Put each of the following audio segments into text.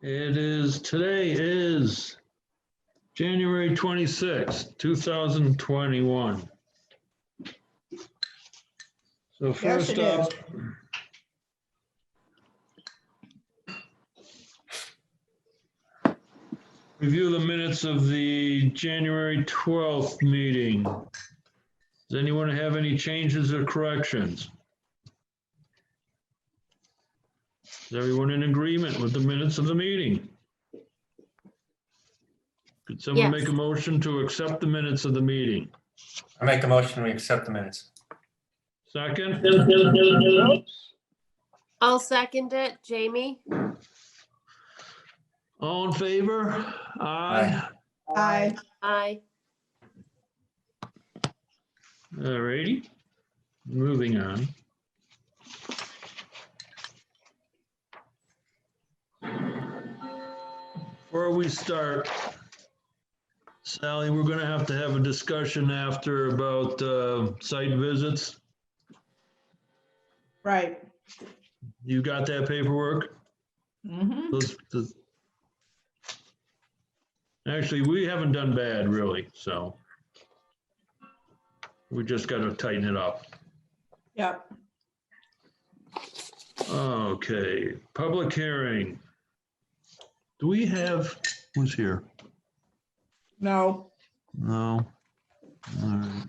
Today is January 26th, 2021. So first up, review the minutes of the January 12th meeting. Does anyone have any changes or corrections? Is everyone in agreement with the minutes of the meeting? Could someone Yes. make a motion to accept the minutes of the meeting? I make a motion, we accept the minutes. Second? I'll second it, Jamie. All in favor? Aye. Aye. Aye. All righty. Moving on. Before we start, Sally, we're going to have a discussion after about site visits. Right. You got that paperwork? Mm-hmm. Actually, we haven't done bad, really, so we just got to tighten it up. Yep. Okay, public hearing. Do we have, who's here? No. No. All right.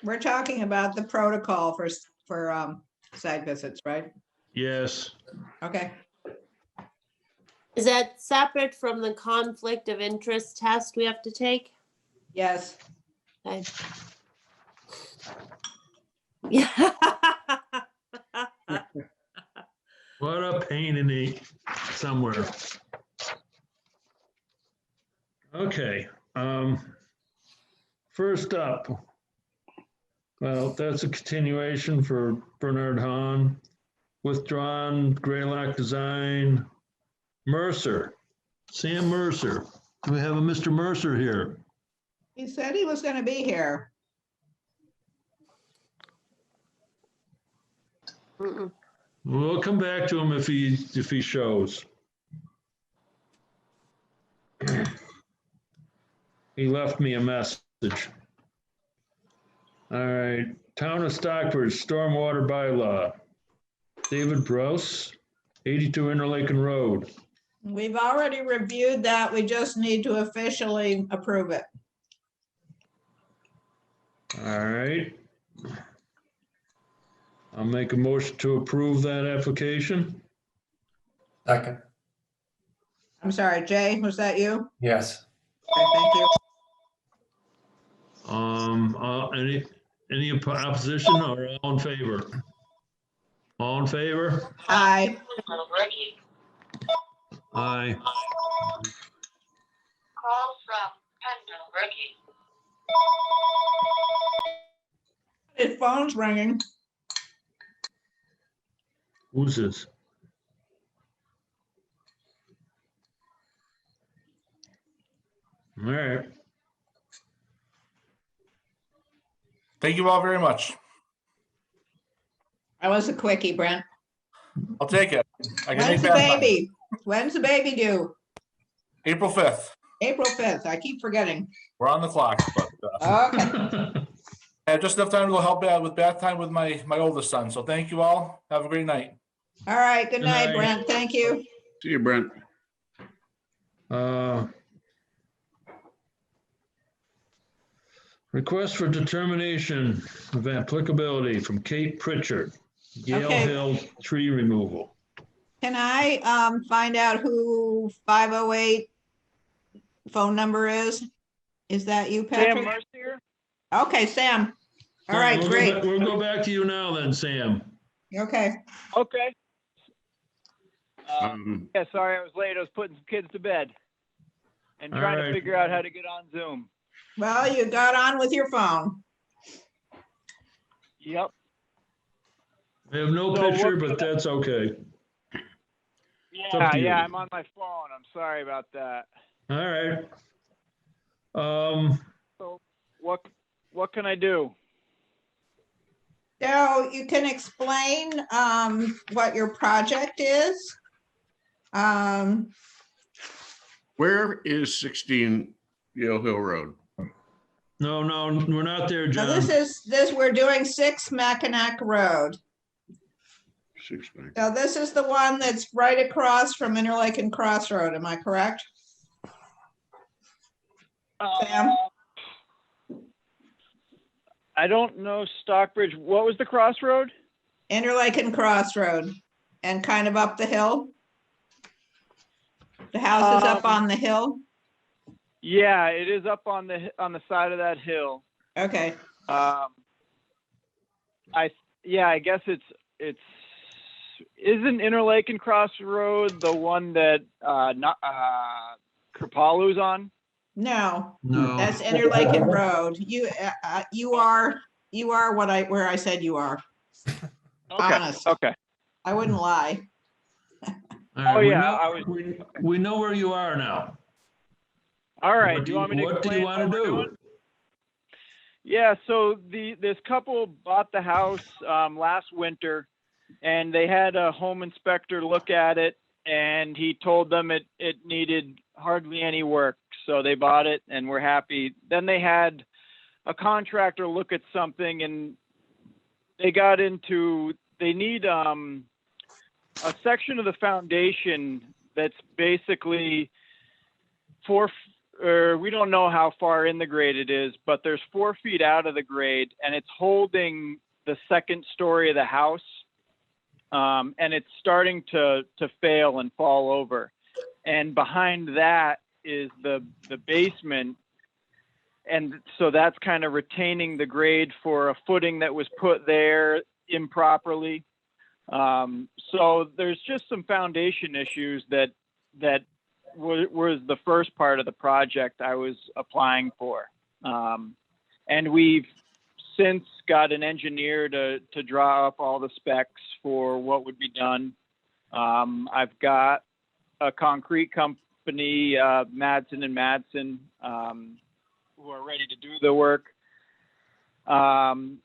We're talking about the protocol for site visits, right? Yes. Okay. Is that separate from the conflict of interest test we have to take? Yes. Okay. Yeah. What a pain in the somewhere. Okay. First up, well, that's a continuation for Bernard Hahn. Withdrawn, Greylock Design, Mercer, Sam Mercer. Do we have a Mr. Mercer here? He said he was going to be here. Mm-mm. We'll come back to him if he shows. He left me a message. All right, Town of Stockbridge Stormwater Bylaw. David Brose, 82 Interlaken Road. We've already reviewed that. We just need to officially approve it. All right. I'll make a motion to approve that application. Second, I'm sorry, Jay, was that you? yes. Okay, thank you. Any opposition or all in favor? All in favor? Aye. Aye. Call from Kendall Rookie. His phone's ringing. Who's this? All right. Thank you all very much. That was a quickie, Brent. I'll take it. I can When's make the that time. baby? When's the baby due? April 5th. April 5th. I keep forgetting. We're on the clock. But, Okay. I have just enough time to go help out with bath time with my oldest son. So thank you all. Have a great night. All right. Good Good night, night. Brent. Thank you. See you, Brent. Request for determination of applicability from Kate Pritchard, Yale Okay. Hill tree removal. Can I find out who 508 phone number is? Is that you, Patrick? Sam Mercier? Okay, Sam. All right, We'll go great. back- We'll go back to you now then, Sam. Okay. Okay. Um, Yeah, sorry I was late. I was putting some kids to bed and All trying right. to figure out how to get on Zoom. Well, you got on with your phone. Yep. I have no So picture, what- but that's okay. up Yeah, to you. yeah, I'm on my phone. I'm sorry about that. All right. So what can I do? So you can explain what your project is? Where is 16 Yale Hill Road? No, we're not there, Now John. we're doing 6 Mackinac Road. 6 Mac. So this is the one that's right across from Interlake and Crossroad, am I correct? Sam? I don't know Stockbridge. What was the crossroad? Interlake and Crossroad, and kind of up the hill? The house is up on the hill? Yeah, it is up on the side of that hill. Okay, I guess it's isn't Interlake and Crossroad the one that Kripalu's on? no, No. that's Interlake and Road. You are where I said you are. Okay. Honest. Okay. I wouldn't lie. All right, Oh, we yeah, know- we know where you are now. All right. What Do you want me to what do you explain want to what we're do? doing? Yeah, so this couple bought the house last winter, and they had a home inspector look at it, and he told them it needed hardly any work. So they bought it and were happy. Then they had a contractor look at something, and they need a section of the foundation that's basically we don't know how far in the grade it is, but there's 4 feet out of the grade, and it's holding the second story of the house. And it's starting to fail and fall over. And behind that is the basement. And so that's kind of retaining the grade for a footing that was put there improperly. So there's just some foundation issues that was the first part of the project I was applying for. And we've since got an engineer to draw up all the specs for what would be done. I've got a concrete company, Madsen and Madsen, who are ready to do the work. And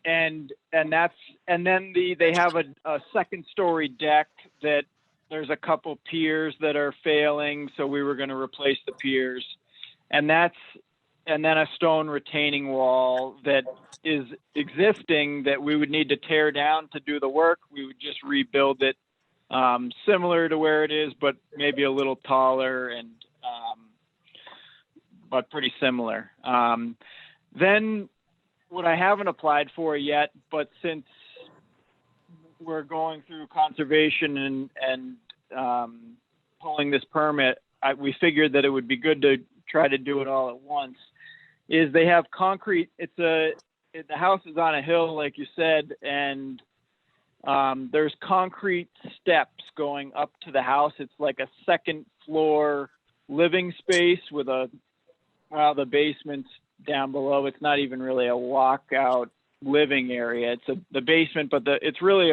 then they have a second story deck that there's a couple piers that are failing, so we were going to replace the piers, and then a stone retaining wall that is existing that we would need to tear down to do the work. We would just rebuild it, similar to where it is, but maybe a little taller and but pretty similar. Then what I haven't applied for yet, but since we're going through conservation and pulling this permit, we figured that it would be good to try to do it all at once. Is they have concrete. The house is on a hill, like you said, and there's concrete steps going up to the house. It's like a second floor living space with the basement's down below. It's not even really a walkout living area. It's the basement, but it's really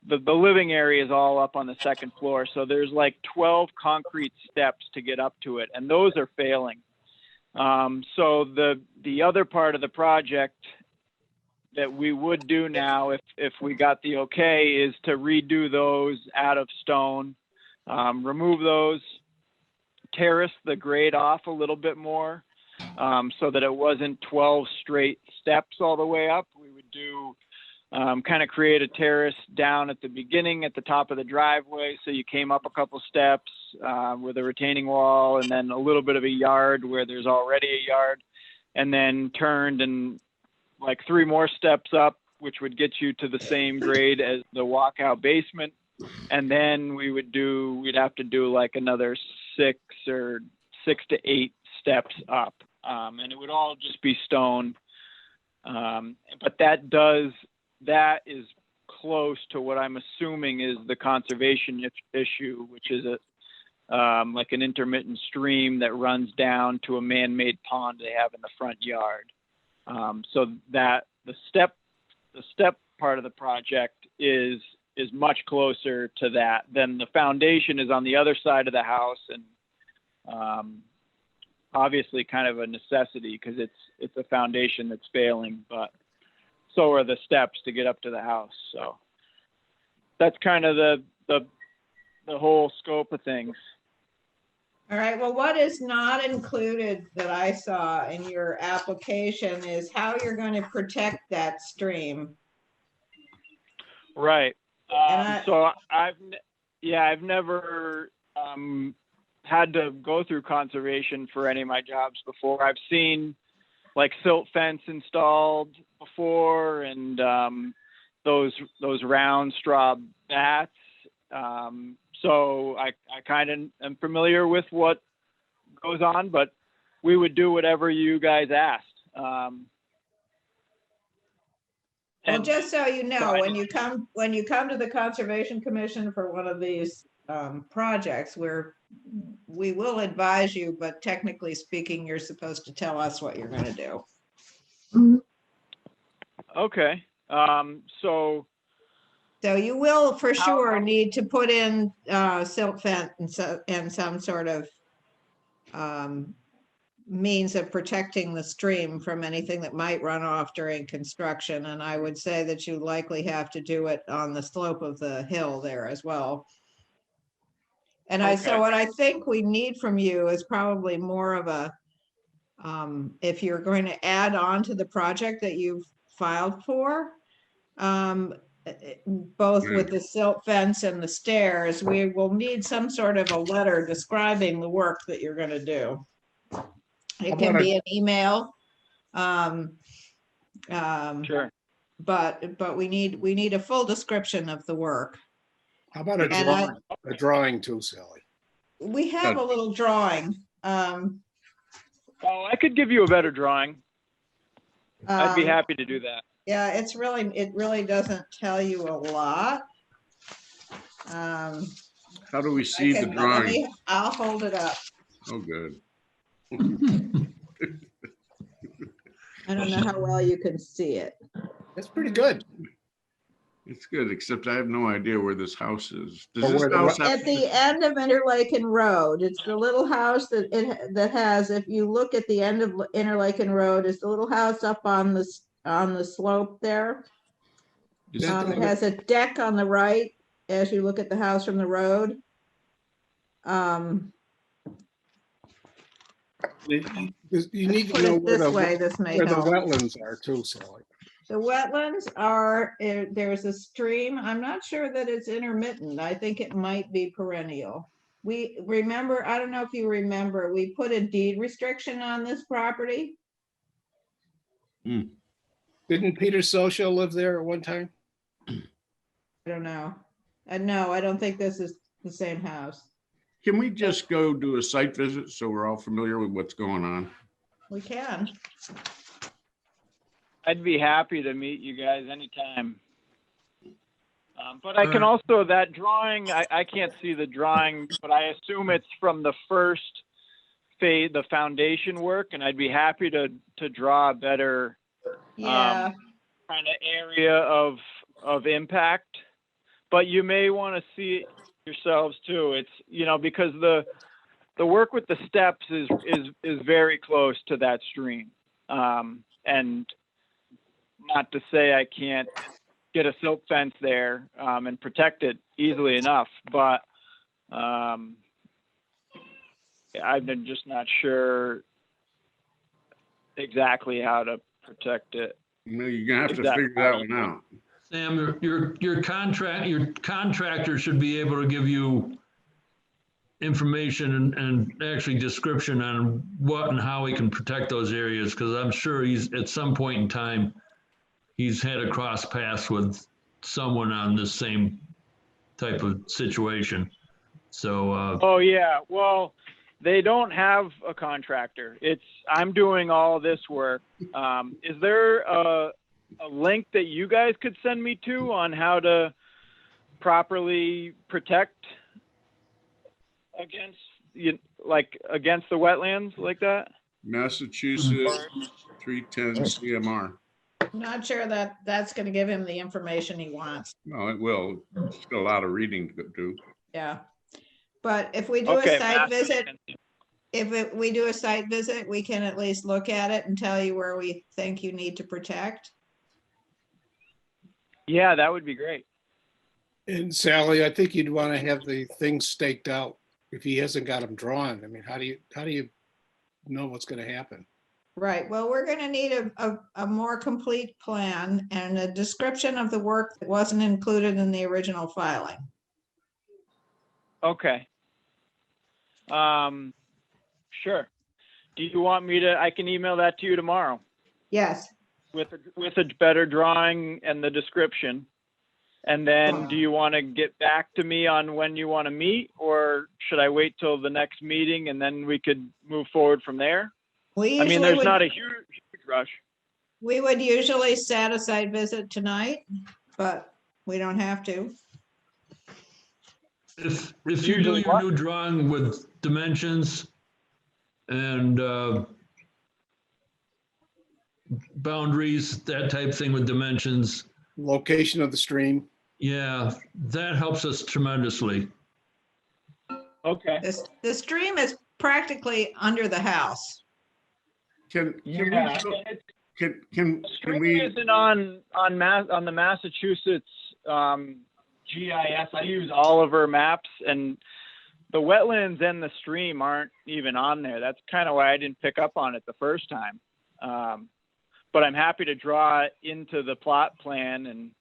the living area is all up on the second floor. So there's like 12 concrete steps to get up to it, and those are failing. So the other part of the project that we would do now, if we got the okay, is to redo those out of stone, remove those, terrace the grade off a little bit more, so that it wasn't 12 straight steps all the way up. We would do kind of create a terrace down at the beginning at the top of the driveway, so you came up a couple steps with a retaining wall, and then a little bit of a yard where there's already a yard, and then turned and like 3 more steps up, which would get you to the same grade as the walkout basement. And then we'd have to do like another 6 to 8 steps up, and it would all just be stone. But that is close to what I'm assuming is the conservation issue, which is like an intermittent stream that runs down to a man-made pond they have in the front yard. So that the step part of the project is much closer to that. Then the foundation is on the other side of the house, and obviously kind of a necessity because it's a foundation that's failing. But so are the steps to get up to the house. So that's kind of the whole scope of things. All right, well, what is not included that I saw in your application is how you're going to protect that stream. Right. And So I've never had to go through conservation for any of my jobs before. I've seen like silt fence installed before, and those round straw bats. So I kind of am familiar with what goes on, but we would do whatever you guys asked. Well, And just so you know, I when you come to the Conservation Commission for one of these projects, we will advise you, but technically speaking, you're supposed to tell us what you're going to do. okay. So So you will for sure need to put in silt fence and some sort of means of protecting the stream from anything that might run off during construction. And I would say that you likely have to do it on the slope of the hill there as well. And so Okay. what I think we need from you is probably more of a, if you're going to add on to the project that you've filed for, both with the silt fence and the stairs, we will need some sort of a letter describing the work that you're going to do. It can be an email. sure. But we need a full description of the work. How about a And drawing too, Sally? we have a little drawing. Oh, I could give you a better drawing. I'd be happy to do that. Yeah, it really doesn't tell you a lot. How do we see the drawing? I'll hold it up. Oh, good. I don't know how well you can see it. That's pretty good. It's good, except I have no idea where this house is. Or Does where this the house At have, the end of Interlaken Road, it's the little house that has, if you look at the end of Interlaken Road, is the little house up on the slope there. is It it- has a deck on the right as you look at the house from the road. You need to Put know it where this way, the this may where the help. wetlands are too, Sally. The wetlands are, there's a stream. I'm not sure that it's intermittent. I think it might be perennial. We remember, I don't know if you remember, we put a deed restriction on this property. Didn't Peter Socia live there at one time? I don't know. No, I don't think this is the same house. Can we just go do a site visit so we're all familiar with what's going on? We can. I'd be happy to meet you guys anytime. But I can also, that drawing, I can't see the drawing, but I assume it's from the first phase, the foundation work, and I'd be happy to draw a better Yeah, kind of area of impact. But you may want to see it yourselves too. It's, because the work with the steps is very close to that stream. And not to say I can't get a silt fence there and protect it easily enough, but I'm just not sure exactly how to protect it. You're gonna have to Exactly. figure that one out. Sam, your contractor should be able to give you information and actually description on what and how he can protect those areas, because I'm sure he's, at some point in time, he's had a cross paths with someone on this same type of situation. So, Oh yeah, well, they don't have a contractor. I'm doing all this work. Is there a link that you guys could send me to on how to properly protect against against the wetlands like that? Massachusetts 310 CMR. I'm not sure that that's going to give him the information he wants. No, it will. It's got a lot of reading to do. Yeah. But if we do a site visit, we do a site visit, we can at least look at it and tell you where we think you need to protect. Yeah, that would be great. And Sally, I think you'd want to have the things staked out if he hasn't got them drawn. I mean, how do you know what's going to happen? Right, well, we're gonna need a more complete plan and a description of the work that wasn't included in the original filing. Okay. Sure. Do you want me to, I can email that to you tomorrow Yes, with a better drawing and the description. And then do you want to get back to me on when you want to meet, or should I wait till the next meeting and then we could move forward from there? we I mean, usually there's would, not a huge rush. we would usually set a site visit tonight, but we don't have to. If you do Usually your what? new drawing with dimensions and boundaries, that type thing with dimensions, Location of the stream. yeah, that helps us tremendously. Okay. The stream is practically under the house. Can Yeah. can Stream we, isn't on the Massachusetts GIS. I use Oliver Maps, and the wetlands and the stream aren't even on there. That's kind of why I didn't pick up on it the first time. But I'm happy to draw it into the plot plan. And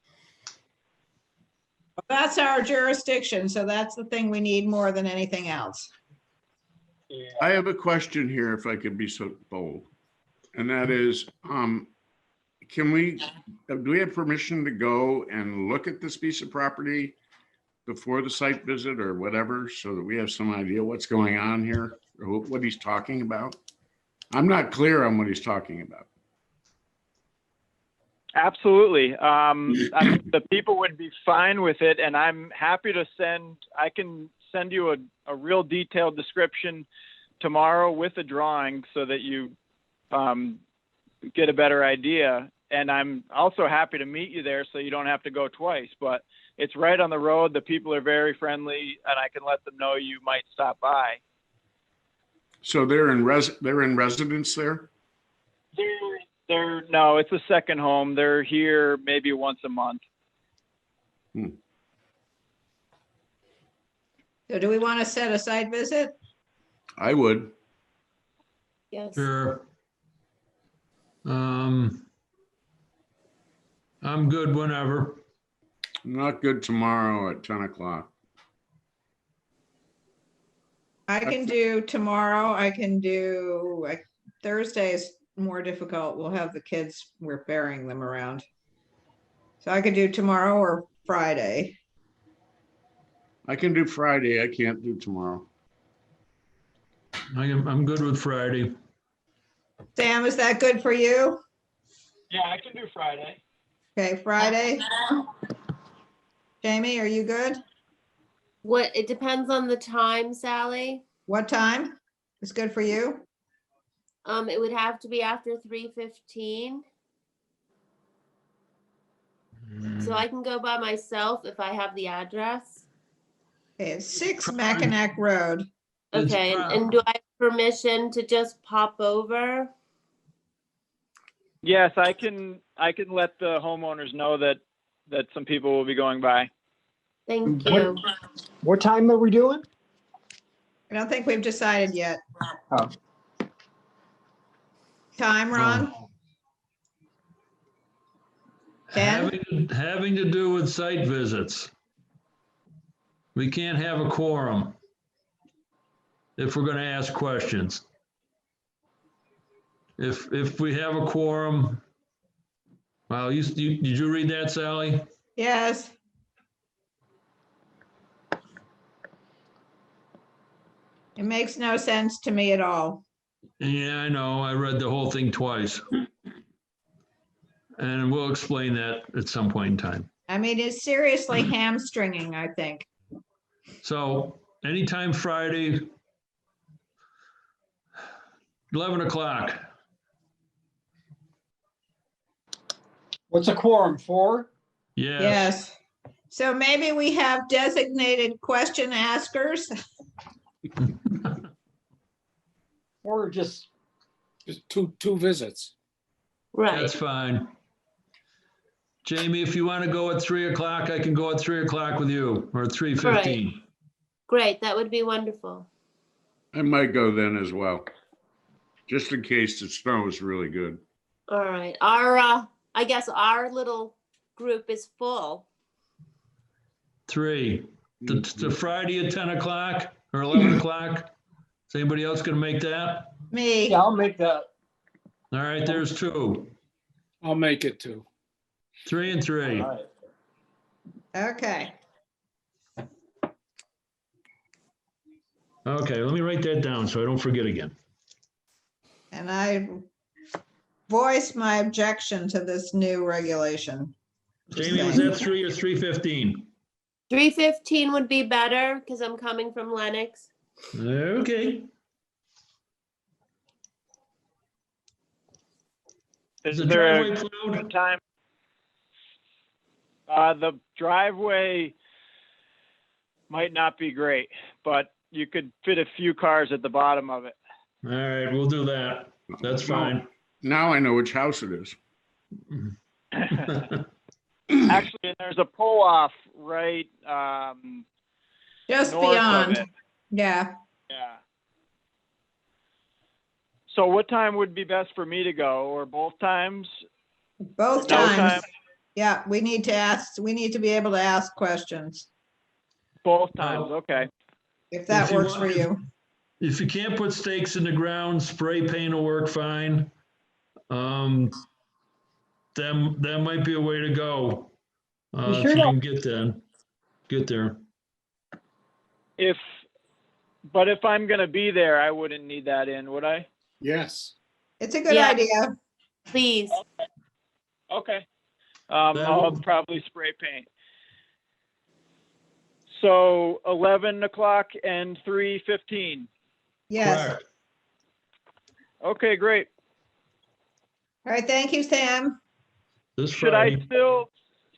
That's our jurisdiction, so that's the thing we need more than anything else. I have a question here, if I could be so bold. And that is, do we have permission to go and look at this piece of property before the site visit or whatever, so that we have some idea what's going on here, or what he's talking about? I'm not clear on what he's talking about. absolutely, the people would be fine with it, and I'm happy to I can send you a real detailed description tomorrow with a drawing so that you get a better idea. And I'm also happy to meet you there so you don't have to go twice, but it's right on the road. The people are very friendly, and I can let them know you might stop by. So they're in residence there? No, it's a second home. They're here maybe once a month. So do we want to set a site visit? I would. Yes. Sure. I'm good whenever. Not good tomorrow at 10 o'clock. I can do tomorrow. I can do, Thursday is more difficult. We'll have the kids, we're ferrying them around. So I could do tomorrow or Friday. I can do Friday. I can't do tomorrow. I'm good with Friday. Sam, is that good for you? Yeah, I can do Friday. Okay, Friday. Jamie, are you good? It depends on the time, Sally. What time is good for you? It would have to be after 3:15. So I can go by myself if I have the address. Okay, it's 6 Mackinac Road. It's Okay, and do I have permission to just pop over? Yes, I can let the homeowners know that some people will be going by. Thank you. What time are we doing? I don't think we've decided yet. Oh. Time, Ron? 10? Having to do with site visits. We can't have a quorum if we're going to ask questions. If we have a quorum, well, did you read that, Sally? Yes. It makes no sense to me at all. Yeah, I know. I read the whole thing twice. And we'll explain that at some point in time. I mean, it's seriously hamstringing, I think. So anytime Friday, 11 o'clock. What's a quorum for? Yes. Yes. So maybe we have designated question askers. Or just, Just two visits. Right. That's fine. Jamie, if you want to go at 3 o'clock, I can go at 3 o'clock with you, or 3:15. Great, that would be wonderful. I might go then as well, just in case the snow is really good. All right, I guess our little group is full. 3. The Friday at 10 o'clock or 11 o'clock? Is anybody else gonna make that? Me. Yeah, I'll make that. All right, there's 2. I'll make it too. 3 and 3. All right. Okay. Okay, let me write that down so I don't forget again. And I voice my objection to this new regulation. Jamie, was that 3 or 3:15? 3:15 would be better because I'm coming from Lennox. Okay. Is The there a driveway plowed? good time? The driveway might not be great, but you could fit a few cars at the bottom of it. All right, we'll do that. That's fine. Now I know which house it is. Actually, there's a pull-off right, Just north of beyond. it. Yeah. Yeah. So what time would be best for me to go, or both times? Both No times. time. Yeah, we need to be able to ask questions, Both times, okay. if that If you works for want- you. If you can't put stakes in the ground, spray paint will work fine. That might be a way to go. You If sure you don't- can get there. But if I'm gonna be there, I wouldn't need that in, would I? Yes. It's a good Yeah. idea. Please. Okay. That I'll would- probably spray paint. So 11 o'clock and 3:15. Yes. Correct. Okay, great. All right, thank you, Sam. This Should I Friday. still,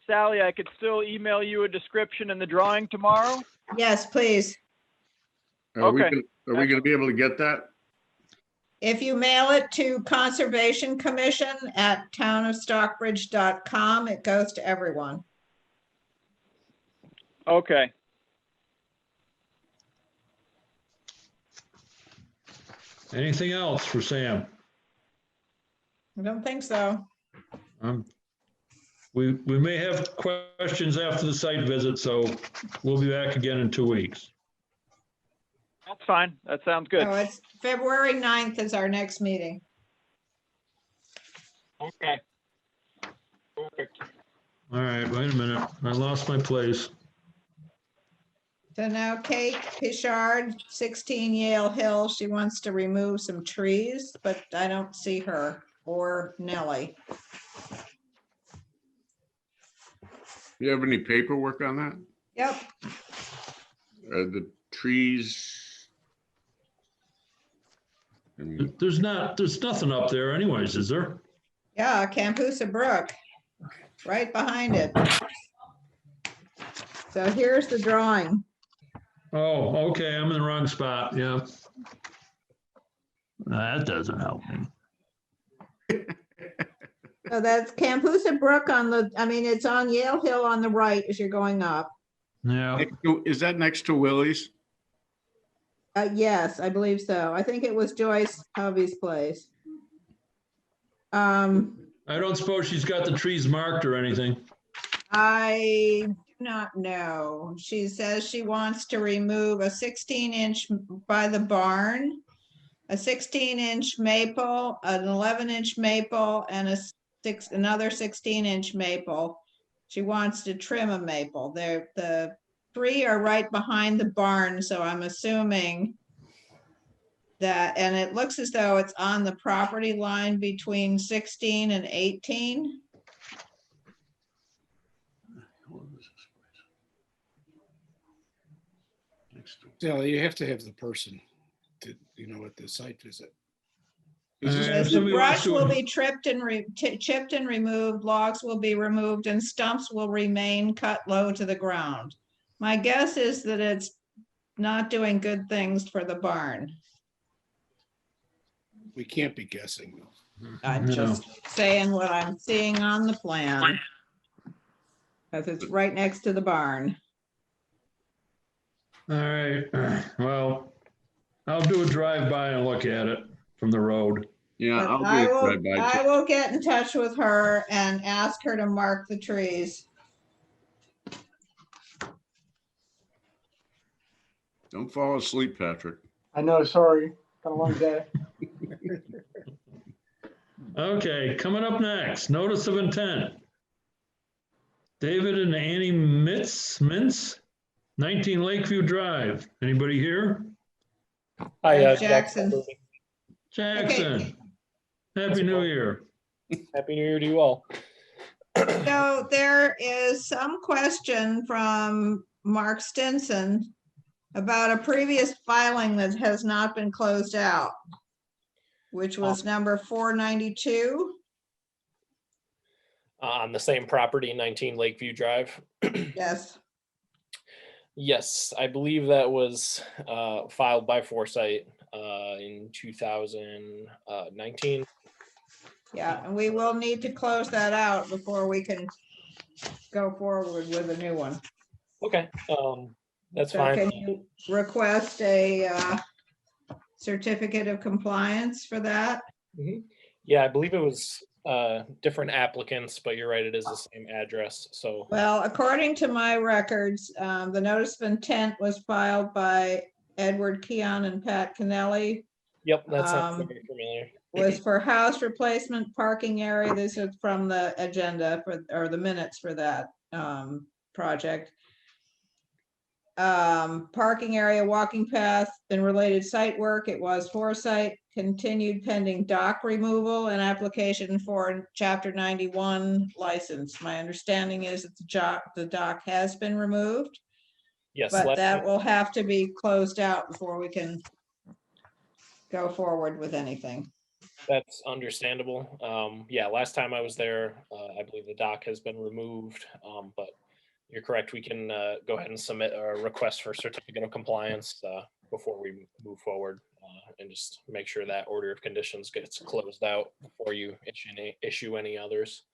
Sally, I could still email you a description and the drawing tomorrow? Yes, please. Are we Okay. gonna- are we gonna be able to get that? If you mail it to Conservation Commission at townofstockbridge.com, it goes to everyone. Okay. Anything else for Sam? I don't think so. We may have questions after the site visit, so we'll be back again in 2 weeks. That's fine. That sounds good. So it's February 9th is our next meeting. Okay. Perfect. All right, wait a minute. I lost my place. So now Kate Pichard, 16 Yale Hill, she wants to remove some trees, but I don't see her or Nellie. You have any paperwork on that? Yep, The trees? There's nothing up there anyways, is there? yeah, Campusa Brook, right behind it. So here's the drawing. Oh, okay, I'm in the wrong spot, yeah. That doesn't help me. So that's Campusa Brook on the, I mean, it's on Yale Hill on the right as you're going up. Yeah, Is that next to Willie's? Yes, I believe so. I think it was Joyce Hovey's place. I don't suppose she's got the trees marked or anything. I do not know. She says she wants to remove a 16-inch by the barn, a 16-inch maple, an 11-inch maple, and another 16-inch maple. She wants to trim a maple. The 3 are right behind the barn, so I'm assuming that, and it looks as though it's on the property line between 16 and 18. Sally, you have to have the person to, at the site visit. Is this- Says the somebody wants brush to- will be chipped and removed, logs will be removed, and stumps will remain cut low to the ground. My guess is that it's not doing good things for the barn. We can't be guessing though. I'm No. just saying what I'm seeing on the plan. because it's right next to the barn. All right, well, I'll do a drive-by and look at it from the road. Yeah, But I'll I do a will, drive-by I too. will get in touch with her and ask her to mark the trees. Don't fall asleep, Patrick. I know, sorry, got a long day. Okay, coming up next, notice of intent. David and Annie Mintz, 19 Lakeview Drive. Anybody here? Hi, Jackson. Jackson, Happy New Year. Happy New Year to you all. So there is some question from Mark Stinson about a previous filing that has not been closed out, which was number 492. On the same property, 19 Lakeview Drive. Yes. Yes, I believe that was filed by Foresight in 2019. Yeah, and we will need to close that out before we can go forward with a new one. Okay, that's So fine. can you request a certificate of compliance for that? Yeah, I believe it was different applicants, but you're right, it is the same address. So Well, according to my records, the notice of intent was filed by Edward Keon and Pat Kennelly. yep, that sounds very familiar. Was for house replacement parking area. This is from the agenda for, or the minutes for that project. Parking area, walking path, and related site work. It was Foresight, continued pending dock removal and application for Chapter 91 license. My understanding is that the dock has been removed, Yes, but that will have to be closed out before we can go forward with anything. that's understandable. Yeah, last time I was there, I believe the dock has been removed, but you're correct. We can go ahead and submit a request for certificate of compliance before we move forward and just make sure that order of conditions gets closed out before you issue any others.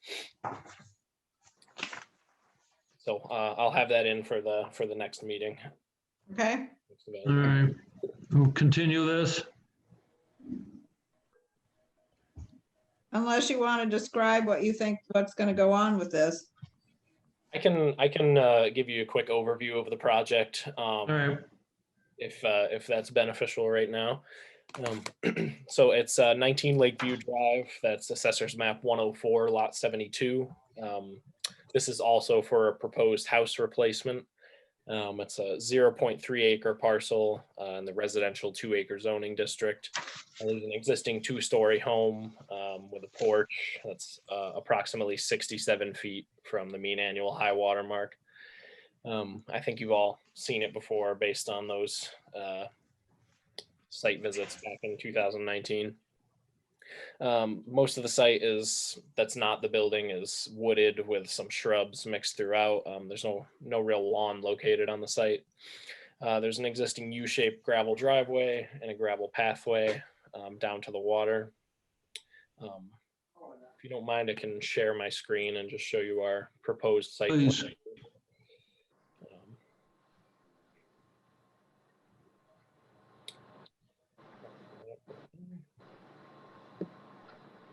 So I'll have that in for the next meeting. Okay. All right, we'll continue this. Unless you want to describe what you think, what's going to go on with this. I can give you a quick overview of the project. All right, If that's beneficial right now. So it's 19 Lakeview Drive. That's Assessor's Map 104, Lot 72. This is also for a proposed house replacement. It's a 0.3 acre parcel in the residential 2 acre zoning district. There's an existing 2-story home with a porch that's approximately 67 feet from the mean annual high water mark. I think you've all seen it before based on those site visits back in 2019. Most of the site that's not the building is wooded with some shrubs mixed throughout. There's no real lawn located on the site. There's an existing U-shaped gravel driveway and a gravel pathway down to the water. If you don't mind, I can share my screen and just show you our proposed site. Please.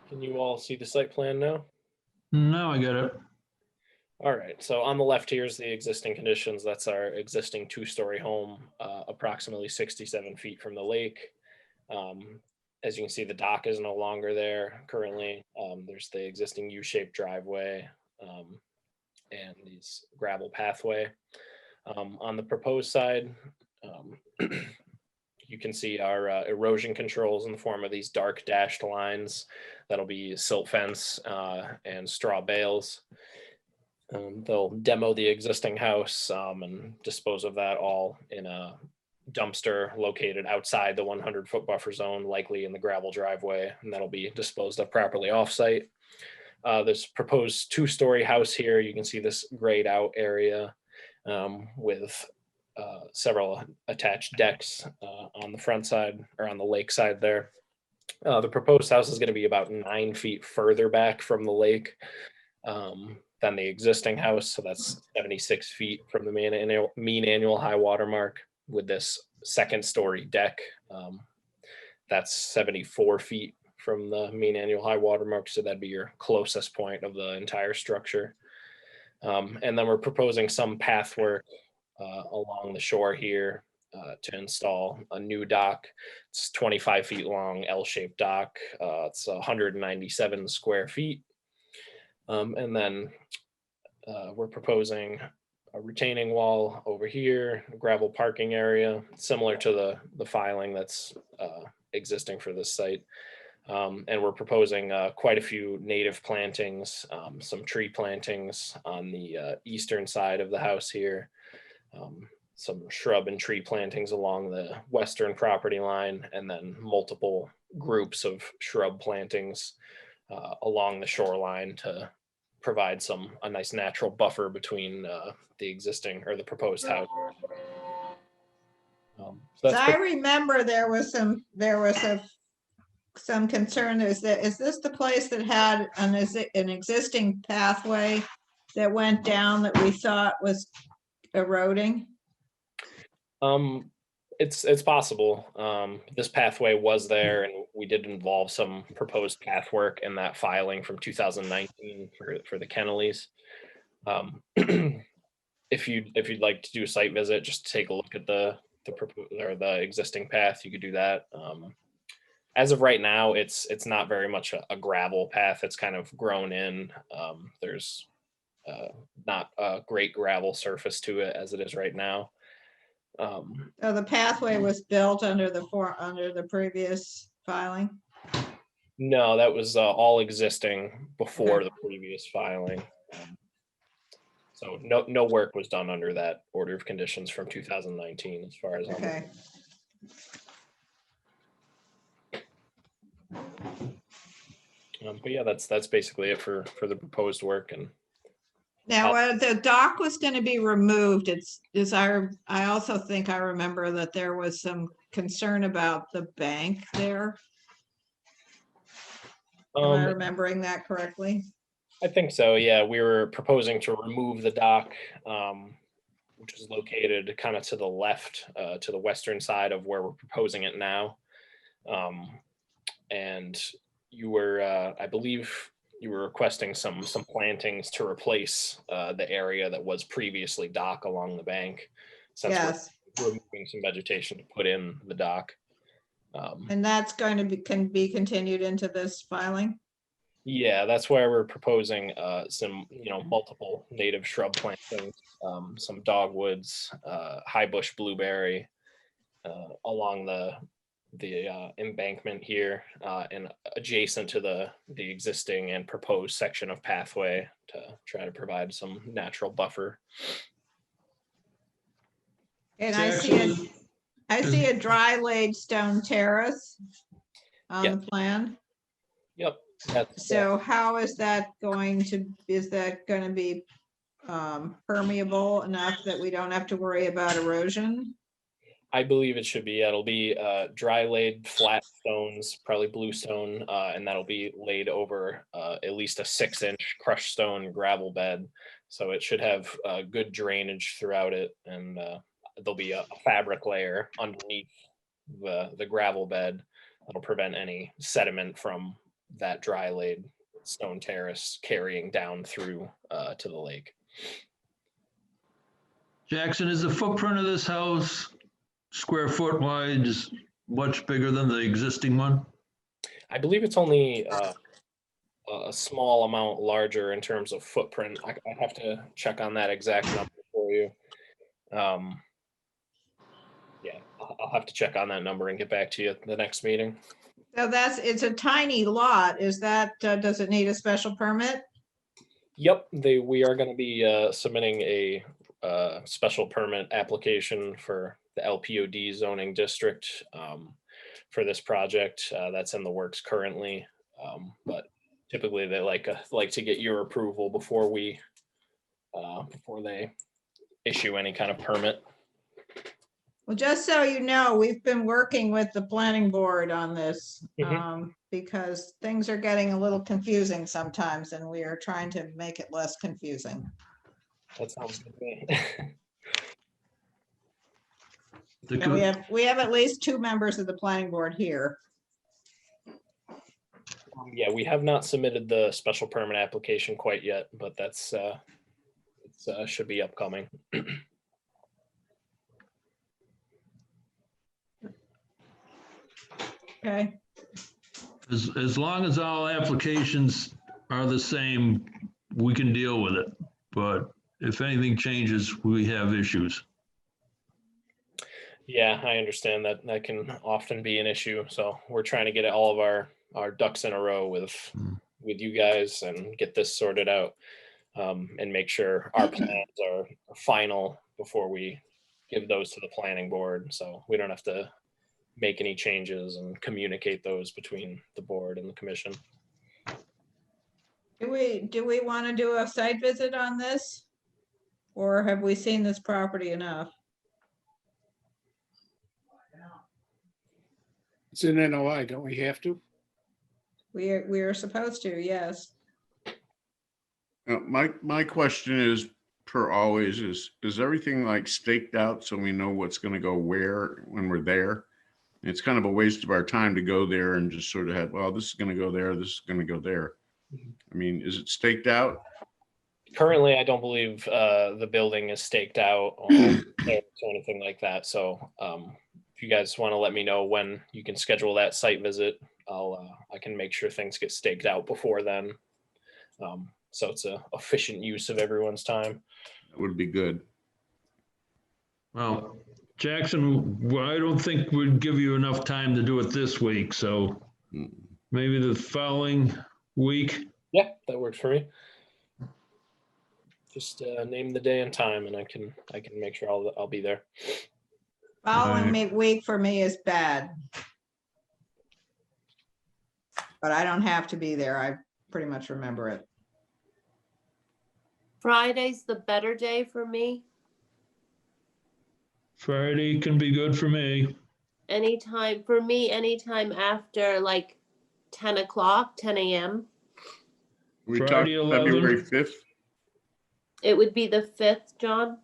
Can you all see the site plan now? now I get it. All right, so on the left here is the existing conditions. That's our existing 2-story home, approximately 67 feet from the lake. As you can see, the dock is no longer there currently. There's the existing U-shaped driveway and these gravel pathway. On the proposed side, you can see our erosion controls in the form of these dark dashed lines. That'll be silt fence and straw bales. They'll demo the existing house and dispose of that all in a dumpster located outside the 100-foot buffer zone, likely in the gravel driveway, and that'll be disposed of properly offsite. This proposed 2-story house here, you can see this grayed out area with several attached decks on the front side or on the lake side there. The proposed house is going to be about 9 feet further back from the lake than the existing house. So that's 76 feet from the mean annual high water mark with this second story deck. That's 74 feet from the mean annual high water mark. So that'd be your closest point of the entire structure. And then we're proposing some path work along the shore here to install a new dock. It's 25 feet long, L-shaped dock. It's 197 square feet. And then we're proposing a retaining wall over here, a gravel parking area, similar to the filing that's existing for this site. And we're proposing quite a few native plantings, some tree plantings on the eastern side of the house here, some shrub and tree plantings along the western property line, and then multiple groups of shrub plantings along the shoreline to provide a nice natural buffer between the existing or the proposed house. So So I remember there was some concern. Is this the place that had an existing pathway that went down that we thought was eroding? It's possible. This pathway was there, and we did involve some proposed path work in that filing from 2019 for the Kennelys. If you'd like to do a site visit, just take a look at the existing path, you could do that. As of right now, it's not very much a gravel path. It's kind of grown in. There's not a great gravel surface to it as it is right now. So the pathway was built under the previous filing? No, that was all existing before the previous filing. So no work was done under that order of conditions from 2019, as far as I'm aware. But yeah, that's basically it for the proposed work. And now the dock was going to be removed. I also think I remember that there was some concern about the bank there. Am I remembering that correctly? I think so, yeah. We were proposing to remove the dock, which is located kind of to the left, to the western side of where we're proposing it now. And you were, I believe you were requesting some plantings to replace the area that was previously dock along the bank. Since we're removing some vegetation to put in the dock. And that's going to can be continued into this filing? Yeah, that's why we're proposing some, multiple native shrub plantings, some dogwoods, high bush blueberry along the embankment here and adjacent to the existing and proposed section of pathway to try to provide some natural buffer. And I see a dry laid stone terrace on the plan. Yep. So how is that going to be permeable enough that we don't have to worry about erosion? I believe it should be. It'll be dry laid flat stones, probably bluestone, and that'll be laid over at least a 6-inch crushed stone gravel bed. So it should have good drainage throughout it, and there'll be a fabric layer underneath the gravel bed that'll prevent any sediment from that dry laid stone terrace carrying down through to the lake. Jackson, is the footprint of this house square foot wide just much bigger than the existing one? I believe it's only a small amount larger in terms of footprint. I have to check on that exact number for you. Yeah, I'll have to check on that number and get back to you at the next meeting. So it's a tiny lot. Is that, does it need a special permit? Yep, we are going to be submitting a special permit application for the LPOD zoning district for this project. That's in the works currently, but typically they like to get your approval before they issue any kind of permit. Well, just so you know, we've been working with the planning board on this because things are getting a little confusing sometimes and we are trying to make it less confusing. That sounds good to me. And we have at least 2 members of the planning board here. Yeah, we have not submitted the special permit application quite yet, but that's should be upcoming. Okay, As long as all applications are the same, we can deal with it. But if anything changes, we have issues. Yeah, I understand that that can often be an issue. So we're trying to get all of our ducks in a row with you guys and get this sorted out, and make sure our plans are final before we give those to the planning board. So we don't have to make any changes and communicate those between the board and the commission. do we want to do a site visit on this? Or have we seen this property enough? It's an NOI, don't we have to? We are supposed to, yes. My question is, per always, is everything like staked out so we know what's going to go where when we're there? It's kind of a waste of our time to go there and just sort of have, well, this is going to go there, this is going to go there. I mean, is it staked out? Currently, I don't believe the building is staked out or anything like that. So if you guys want to let me know when you can schedule that site visit, I can make sure things get staked out before then. So it's a efficient use of everyone's time. That would be good. Well, Jackson, I don't think we'd give you enough time to do it this week, so maybe the following week. Yeah, that works for me. Just name the day and time, and I can make sure I'll be there. Following week for me is bad. But I don't have to be there. I pretty much remember it. Friday's the better day for me. Friday can be good for me. Anytime, for me, anytime after like 10 o'clock, 10 a.m. We Friday, talked 11. February 5th. It would be the 5th, John.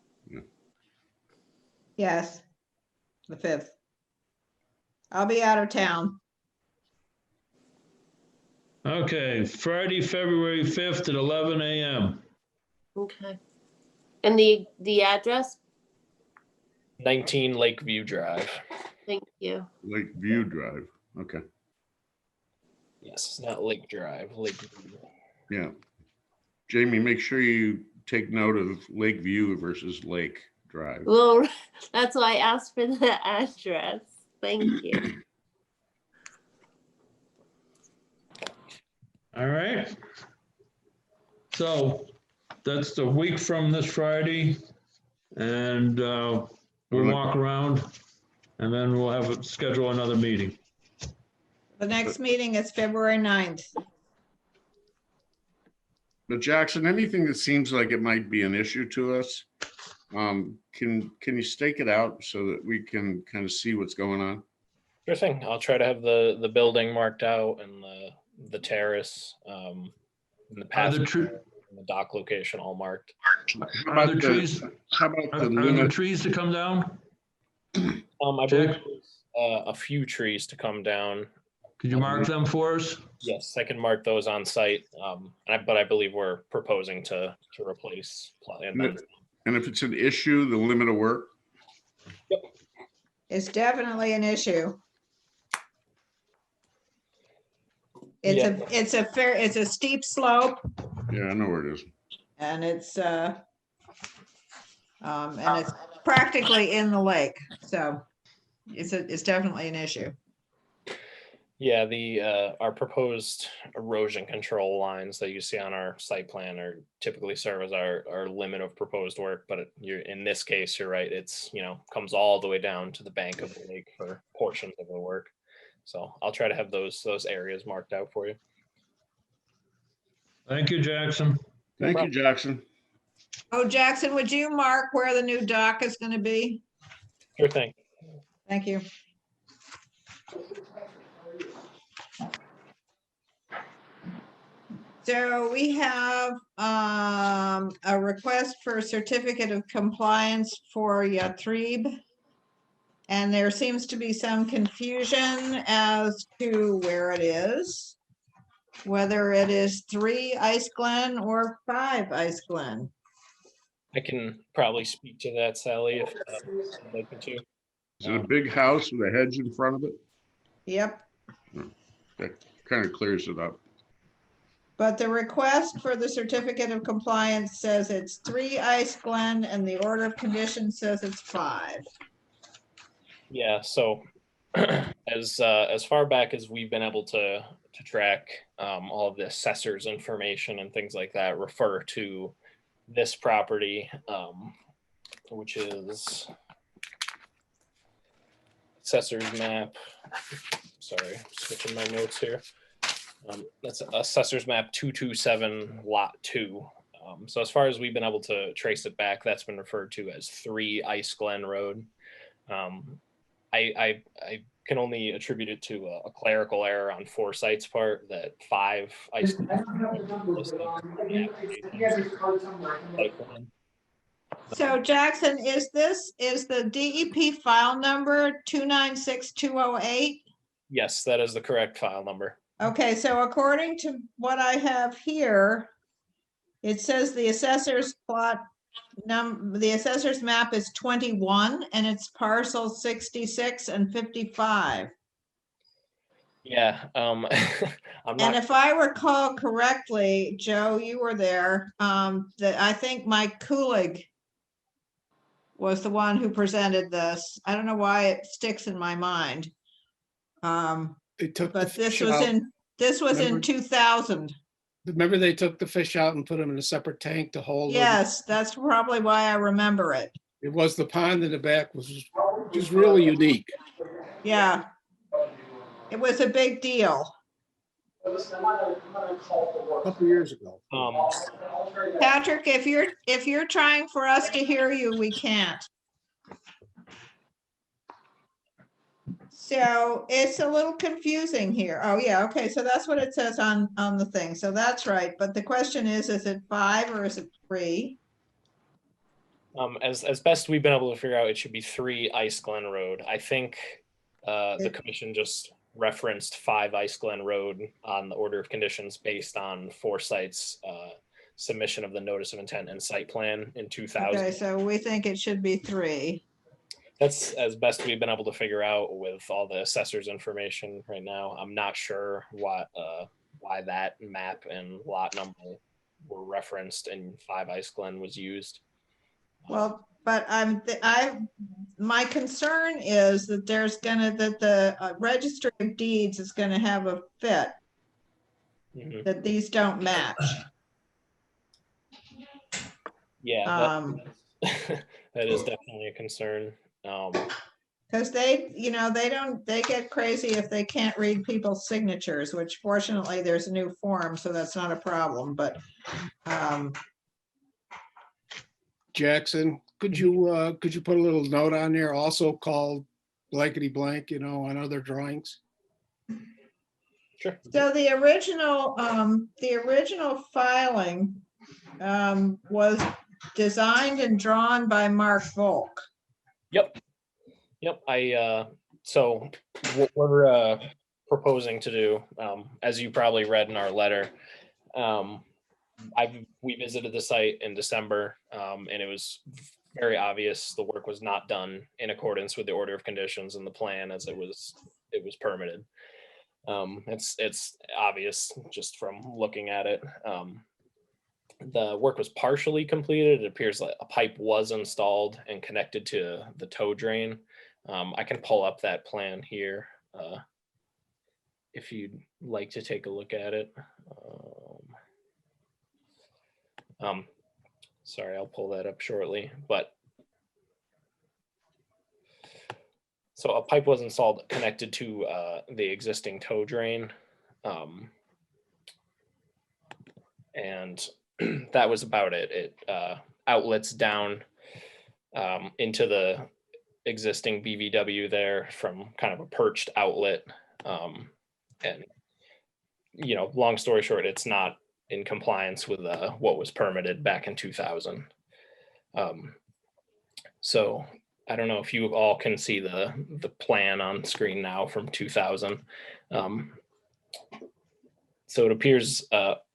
Yes, the 5th. I'll be out of town. Okay, Friday, February 5th at 11 a.m. Okay. And the address? 19 Lakeview Drive. Thank you. Lakeview Drive. Okay. Yes, not Lake Drive, Lakeview. Yeah. Jamie, make sure you take note of Lakeview versus Lake Drive. Well, that's why I asked for the address. Thank you. All right. So that's the week from this Friday. And we'll walk around and then we'll have schedule another meeting. The next meeting is February 9th. But Jackson, anything that seems like it might be an issue to us, can you stake it out so that we can kind of see what's going on? Sure thing. I'll try to have the building marked out and the terrace, and the path, and the dock location all marked. Are there trees? How about Are the there limit? trees to come down? I believe there's a few trees to come down. Could you mark them for us? Yes, I can mark those on site. But I believe we're proposing to replace. And if it's an issue, the limit of work? Yep. It's definitely an issue. It's a steep slope Yeah, I know where it is. and it's practically in the lake. So it's definitely an issue. Yeah, our proposed erosion control lines that you see on our site plan are typically serve as our limit of proposed work, but in this case, you're right. It's, comes all the way down to the bank of the lake for portions of the work. So I'll try to have those areas marked out for you. Thank you, Jackson. Thank you, Jackson. Oh, Jackson, would you mark where the new dock is going to be? Sure thing. Thank you. So we have a request for a certificate of compliance for Yatrib. And there seems to be some confusion as to where it is, whether it is 3 Ice Glen or 5 Ice Glen. I can probably speak to that, Sally, if you'd like me to. Is it a big house with a hedge in front of it? Yep. That kind of clears it up. But the request for the certificate of compliance says it's 3 Ice Glen and the order of conditions says it's 5. Yeah, so as far back as we've been able to track, all of the assessor's information and things like that refer to this property, which is assessor's map. Sorry, switching my notes here. That's assessor's map 227 lot 2. So as far as we've been able to trace it back, that's been referred to as 3 Ice Glen Road. I can only attribute it to a clerical error on Foresight's part that 5 Ice Glen listed in the application. So Jackson, is the DEP file number 296208? Yes, that is the correct file number. Okay, so according to what I have here, it says the assessor's plot the assessor's map is 21 and it's parcel 66 and 55. Yeah, I'm And not. if I recall correctly, Joe, you were there, that I think Mike Kulig was the one who presented this. I don't know why it sticks in my mind. They took the But fish out. this was in Remember- 2000. Remember they took the fish out and put them in a separate tank to hold them? Yes, that's probably why I remember it. It was the pond in the back was just really unique. Yeah. It was a big deal. A couple years ago. Patrick, if you're trying for us to hear you, we can't. So it's a little confusing here. Oh, yeah, okay, so that's what it says on the thing. So that's right. But the question is it 5 or is it 3? As best we've been able to figure out, it should be 3 Ice Glen Road. I think the commission just referenced 5 Ice Glen Road on the order of conditions based on Foresight's submission of the notice of intent and site plan in 2000. Okay, so we think it should be 3. That's as best we've been able to figure out with all the assessor's information right now. I'm not sure why that map and lot number were referenced and 5 Ice Glen was used. Well, but my concern is that the registry of deeds is gonna have a fit Mhm. that these don't match. Yeah, that is definitely a concern. Because they get crazy if they can't read people's signatures, which fortunately there's a new form, so that's not a problem, but Jackson, could you put a little note on there also called blankety blank, on other drawings? Sure. so the original filing was designed and drawn by Mark Volk. Yep. So what we're proposing to do, as you probably read in our letter, we visited the site in December, and it was very obvious the work was not done in accordance with the order of conditions and the plan as it was permitted. It's obvious just from looking at it. The work was partially completed. It appears like a pipe was installed and connected to the tow drain. I can pull up that plan here if you'd like to take a look at it. Sorry, I'll pull that up shortly. But so a pipe was installed connected to the existing tow drain, and that was about it. It outlets down into existing BVW there from kind of a perched outlet. And, you know, long story short, it's not in compliance with what was permitted back in 2000. So I don't know if you all can see the plan on screen now from 2000. So it appears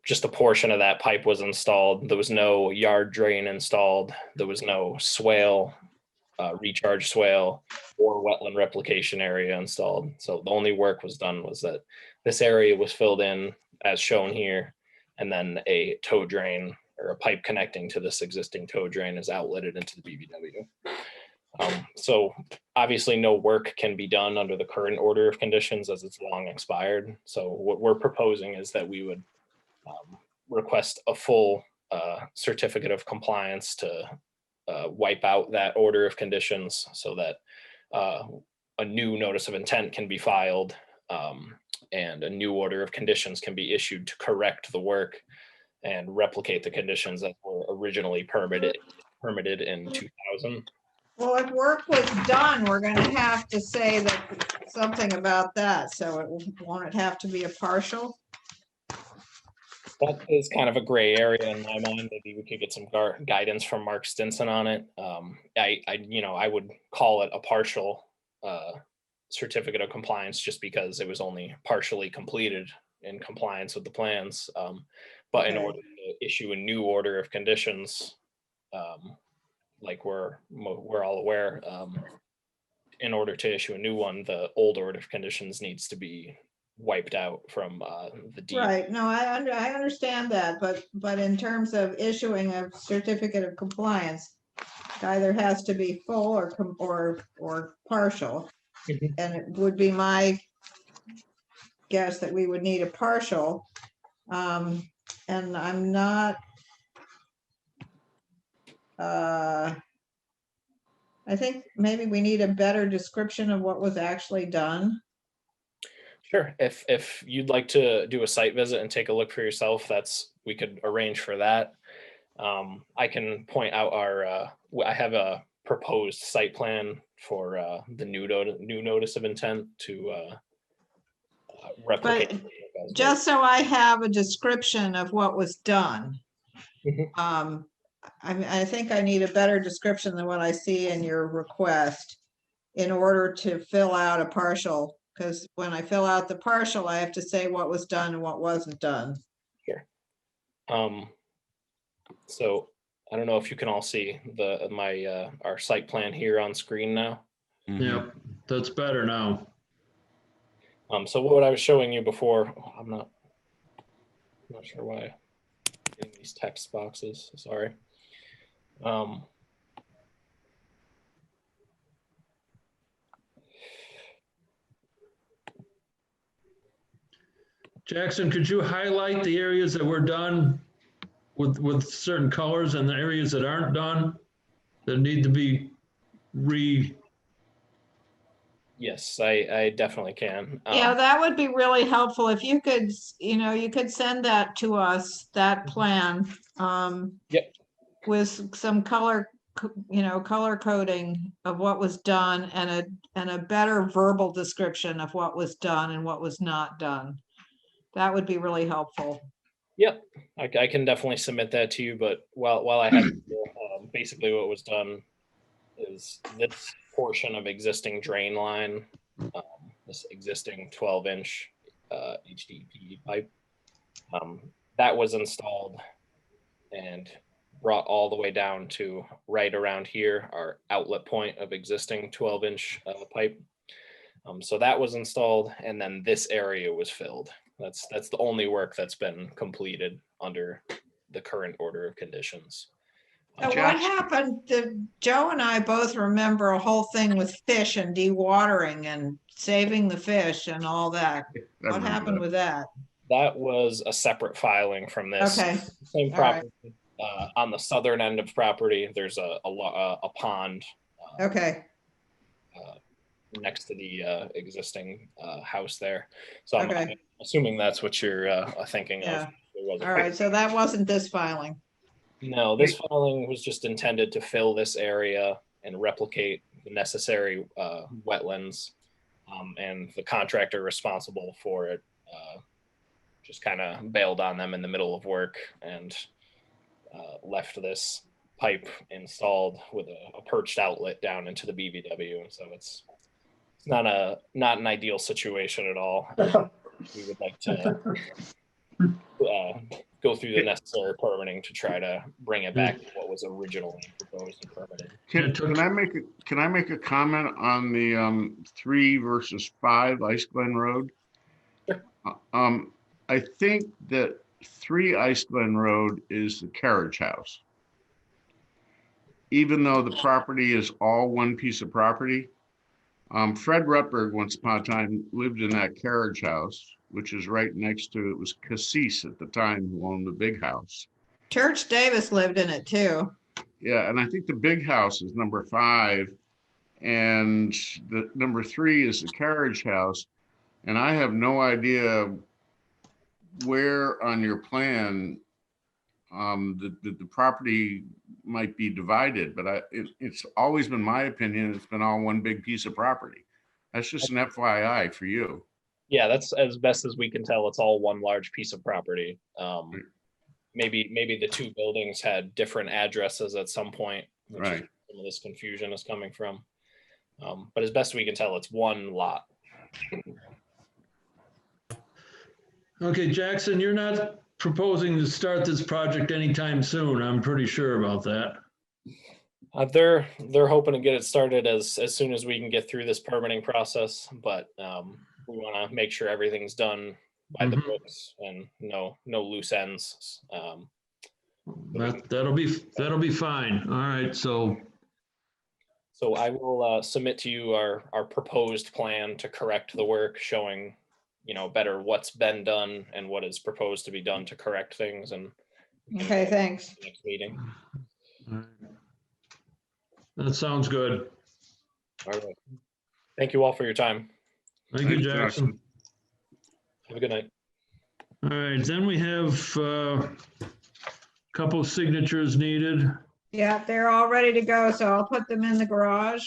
just a portion of that pipe was installed. There was no yard drain installed. There was no swale, recharge swale, or wetland replication area installed. So the only work was done was that this area was filled in as shown here, and then a tow drain or a pipe connecting to this existing tow drain is outletted into the BVW. So obviously no work can be done under the current order of conditions as it's long expired. So what we're proposing is that we would request a full certificate of compliance to wipe out that order of conditions so that a new notice of intent can be filed and a new order of conditions can be issued to correct the work and replicate the conditions that were originally permitted in 2000. Well, if work was done, we're gonna have to say that something about that, so won't it have to be a partial? That is kind of a gray area in my mind. Maybe we could get some guidance from Mark Stinson on it. I would call it a partial certificate of compliance just because it was only partially completed in compliance with the plans. But in Okay. order to issue a new order of conditions, like we're all aware, in order to issue a new one, the old order of conditions needs to be wiped out from the deed. Right, no, I understand that, but in terms of issuing a certificate of compliance, it either has to be full or partial. Mhm. And it would be my guess that we would need a partial. And I'm not, I think maybe we need a better description of what was actually done. Sure. If you'd like to do a site visit and take a look for yourself, we could arrange for that. I can point out I have a proposed site plan for the new notice of intent to replicate. But just so I have a description of what was done. Mhm. I think I need a better description than what I see in your request in order to fill out a partial, because when I fill out the partial, I have to say what was done and what wasn't done. Sure. So I don't know if you can all see our site plan here on screen now. Yep, that's better now. So what I was showing you before, I'm not sure why I'm getting these text boxes. Sorry. Jackson, could you highlight the areas that were done with certain colors and the areas that aren't done that need to be Yes, I definitely can. Yeah, that would be really helpful if you could, you could send that to us, that plan. Yep. With some color coding of what was done and a better verbal description of what was done and what was not done. That would be really helpful. Yep, I can definitely submit that to you. But while I have basically what was done is this portion of existing drain line, this existing 12-inch HDPE pipe, that was installed and brought all the way down to right around here, our outlet point of existing 12-inch pipe. So that was installed, and then this area was filled. That's the only work that's been completed under the current order of conditions. So what happened, Joe and I both remember a whole thing with fish and dewatering and saving the fish and all that. What happened with that? That was a separate filing from this. Okay. Same All right. property. On the southern end of property, there's a pond. Okay. Next to the existing house there. So I'm Okay. assuming that's what you're thinking Yeah. of. There was a- All right. So that wasn't this filing. No, this filing was just intended to fill this area and replicate the necessary wetlands, and the contractor responsible for it just kind of bailed on them in the middle of work and left this pipe installed with a perched outlet down into the BVW. So it's not an ideal situation at all. We would like to go through the necessary permitting to try to bring it back to what was originally proposed and permitted. Can I make a comment on the 3 versus 5 Ice Glen Road? Sure. I think that 3 Ice Glen Road is the carriage house. Even though the property is all one piece of property. Fred Rutberg once upon a time lived in that carriage house, which is right next to, it was Cassis at the time who owned the big house. Church Davis lived in it too. Yeah, and I think the big house is number 5 and the number 3 is the carriage house. And I have no idea where on your plan the property might be divided, but it's always been my opinion, it's been all one big piece of property. That's just an FYI for you. Yeah, that's as best as we can tell. It's all one large piece of property. Maybe the 2 buildings had different addresses at some point, which is some of this confusion is coming from. But as best we can tell, it's one lot. Okay, Jackson, you're not proposing to start this project anytime soon. I'm pretty sure about that. They're hoping to get it started as soon as we can get through this permitting process, but we want to make sure everything's done by the books and no loose ends. That'll be fine. All right, so I will submit to you our proposed plan to correct the work, showing better what's been done and what is proposed to be done to correct things. And Okay, thanks. Next meeting. all right. That sounds good. All right. Thank you all for your time. Thank you, Jackson. Have a good night. All right, then we have a couple signatures needed. Yeah, they're all ready to go, so I'll put them in the garage.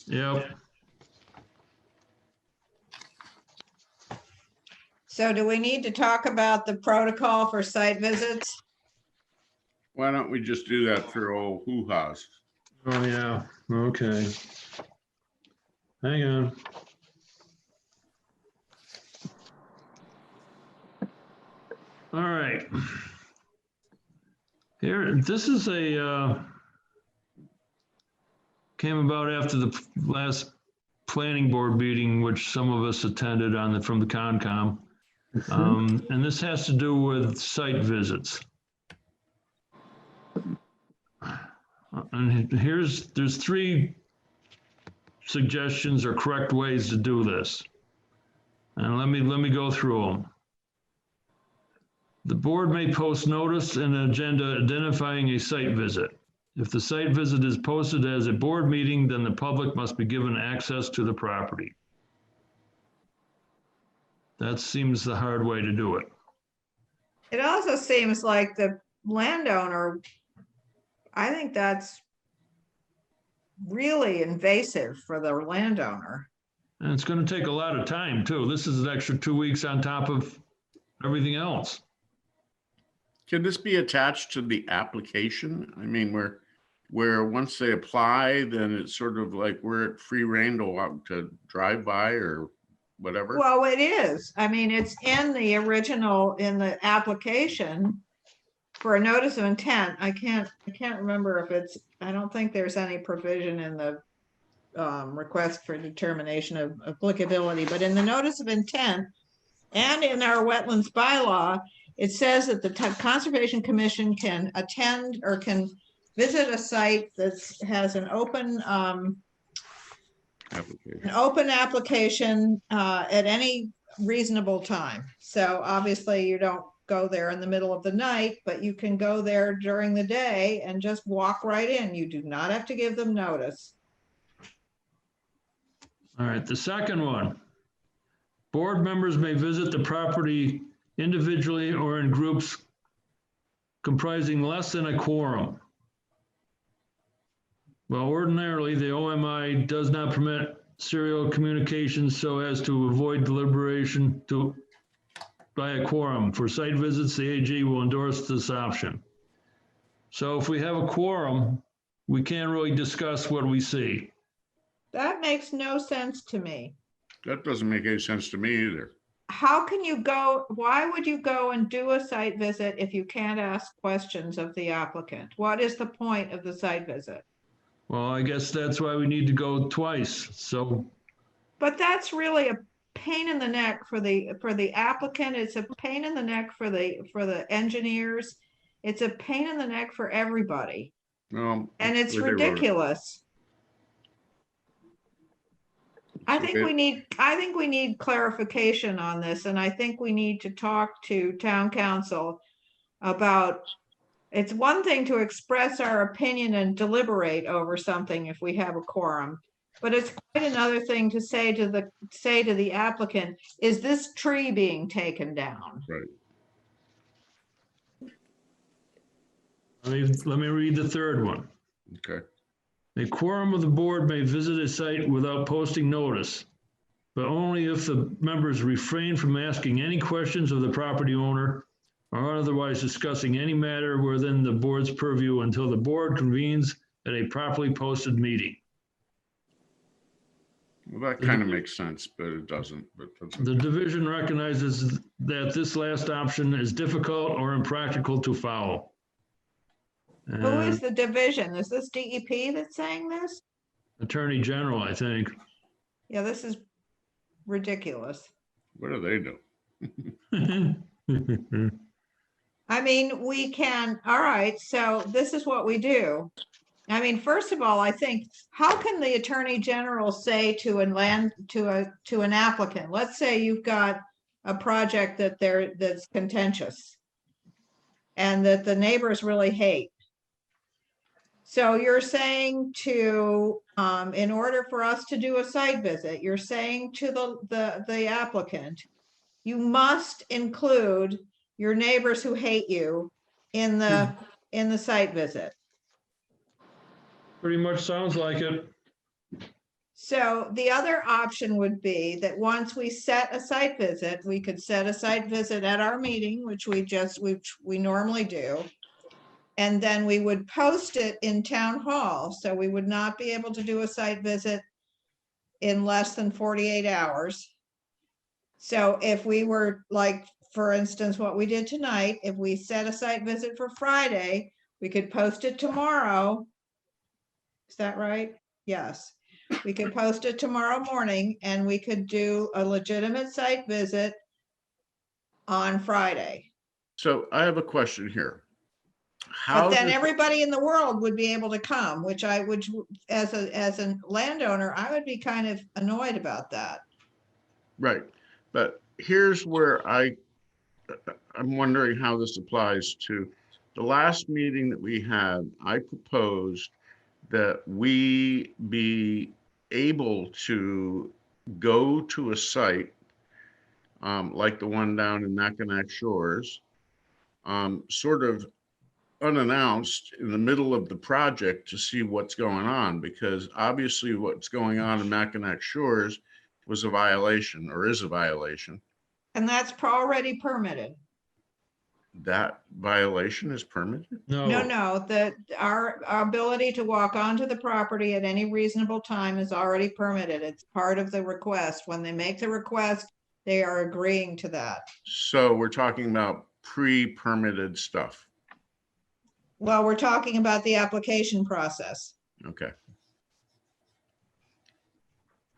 Yep. So do we need to talk about the protocol for site visits? Why don't we just do that for old hoo-ha's? Oh, yeah, okay. Hang on. All right. Here, this is came about after the last planning board meeting, which some of us attended from the Concom. And this has to do with site visits. And there's 3 suggestions or correct ways to do this. And let me go through them. The board may post notice and an agenda identifying a site visit. If the site visit is posted as a board meeting, then the public must be given access to the property. That seems the hard way to do it. It also seems like the landowner, I think that's really invasive for the landowner. And it's going to take a lot of time too. This is an extra 2 weeks on top of everything else. Can this be attached to the application? I mean, where once they apply, then it's sort of like we're at free rein to drive by or whatever? Well, it is. I mean, it's in the original, in the application for a notice of intent. I can't remember if it's, I don't think there's any provision in the request for determination of applicability, but in the notice of intent and in our wetlands bylaw, it says that the Conservation Commission can attend or can visit a site that has an open application at any reasonable time. So obviously you don't go there in the middle of the night, but you can go there during the day and just walk right in. You do not have to give them notice. All right, the second one. Board members may visit the property individually or in groups comprising less than a quorum. Well, ordinarily, the OMI does not permit serial communications so as to avoid deliberation by a quorum. For site visits, the AG will endorse this option. So if we have a quorum, we can't really discuss what we see. That makes no sense to me. That doesn't make any sense to me either. How can you go, why would you go and do a site visit if you can't ask questions of the applicant? What is the point of the site visit? Well, I guess that's why we need to go twice. So, But that's really a pain in the neck for the applicant. It's a pain in the neck for the engineers. It's a pain in the neck for everybody. Well, And it's the way they wrote it. ridiculous. I think we need clarification on this, and I think we need to talk to town council about, it's one thing to express our opinion and deliberate over something if we have a quorum, but it's quite another thing to say to the applicant, is this tree being taken down? Right. let me read the third one. Okay. A quorum of the board may visit a site without posting notice, but only if the members refrain from asking any questions of the property owner or otherwise discussing any matter within the board's purview until the board convenes at a properly posted meeting. Well, that kind of makes sense, but it doesn't. But The division recognizes that this last option is difficult or impractical to follow. Who is the division? Is this DEP that's saying this? Attorney General, I think. Yeah, this is ridiculous. what do they do? I mean, we can, all right, so this is what we do. I mean, first of all, I think, how can the Attorney General say to an applicant, let's say you've got a project that's contentious and that the neighbors really hate. So you're saying to, in order for us to do a site visit, you're saying to the applicant, you must include your neighbors who hate you in the site visit. Pretty much sounds like it. So the other option would be that once we set a site visit, we could set a site visit at our meeting, which we normally do. And then we would post it in town hall. So we would not be able to do a site visit in less than 48 hours. So if we were like, for instance, what we did tonight, if we set a site visit for Friday, we could post it tomorrow. Is that right? Yes. We could post it tomorrow morning and we could do a legitimate site visit on Friday. So I have a question here. But then everybody in the world would be able to come, which as a landowner, I would be kind of annoyed about that. Right. But here's where I'm wondering how this applies to the last meeting that we had. I proposed that we be able to go to a site like the one down in Mackinac Shores, sort of unannounced in the middle of the project to see what's going on, because obviously what's going on in Mackinac Shores was a violation or is a violation. And that's already permitted. That violation is permitted? No, that our ability to walk onto the property at any reasonable time is already permitted. It's part of the request. When they make the request, they are agreeing to that. So we're talking about pre-permitted stuff. Well, we're talking about the application process. Okay.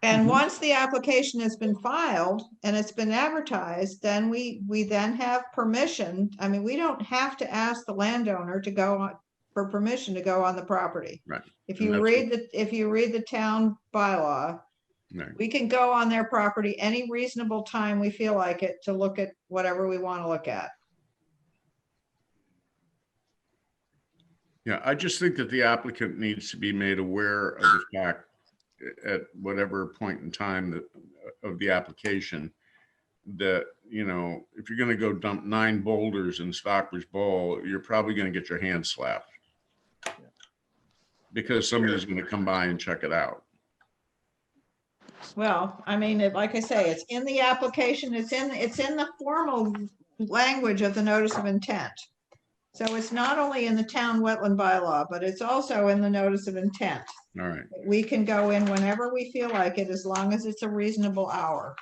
And once the application has been filed and it's been advertised, then we then have permission. I mean, we don't have to ask the landowner to go on for permission to go on the property. Right. If you read the town bylaw, Right. we can go on their property any reasonable time we feel like it to look at whatever we want to look at. Yeah, I just think that the applicant needs to be made aware of the fact at whatever point in time of the application that, you know, if you're going to go dump 9 boulders in Stockbridge Bowl, you're probably going to get your hand slapped. because somebody's gonna come by and check it out. Well, I mean, like I say, it's in the application, it's in the formal language of the notice of intent. So it's not only in the town wetland bylaw, but it's also in the notice of intent. All right, We can go in whenever we feel like it, as long as it's a reasonable hour.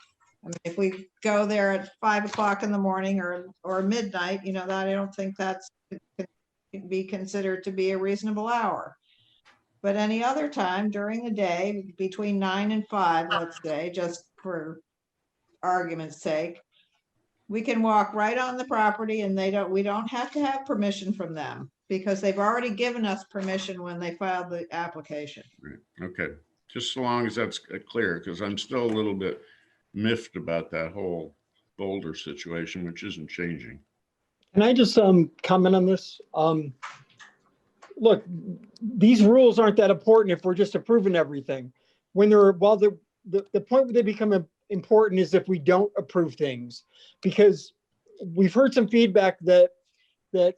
I mean, if we go there at 5 o'clock in the morning or midnight, you know, that I don't think that's can be considered to be a reasonable hour. But any other time during the day, between 9 and 5, let's say, just for argument's sake, we can walk right on the property and we don't have to have permission from them because they've already given us permission when they filed the application. right, okay. Just so long as that's clear, because I'm still a little bit miffed about that whole Boulder situation, which isn't changing. Can I just comment on this? Look, these rules aren't that important if we're just approving everything. When they're, well, the point where they become important is if we don't approve things, because we've heard some feedback that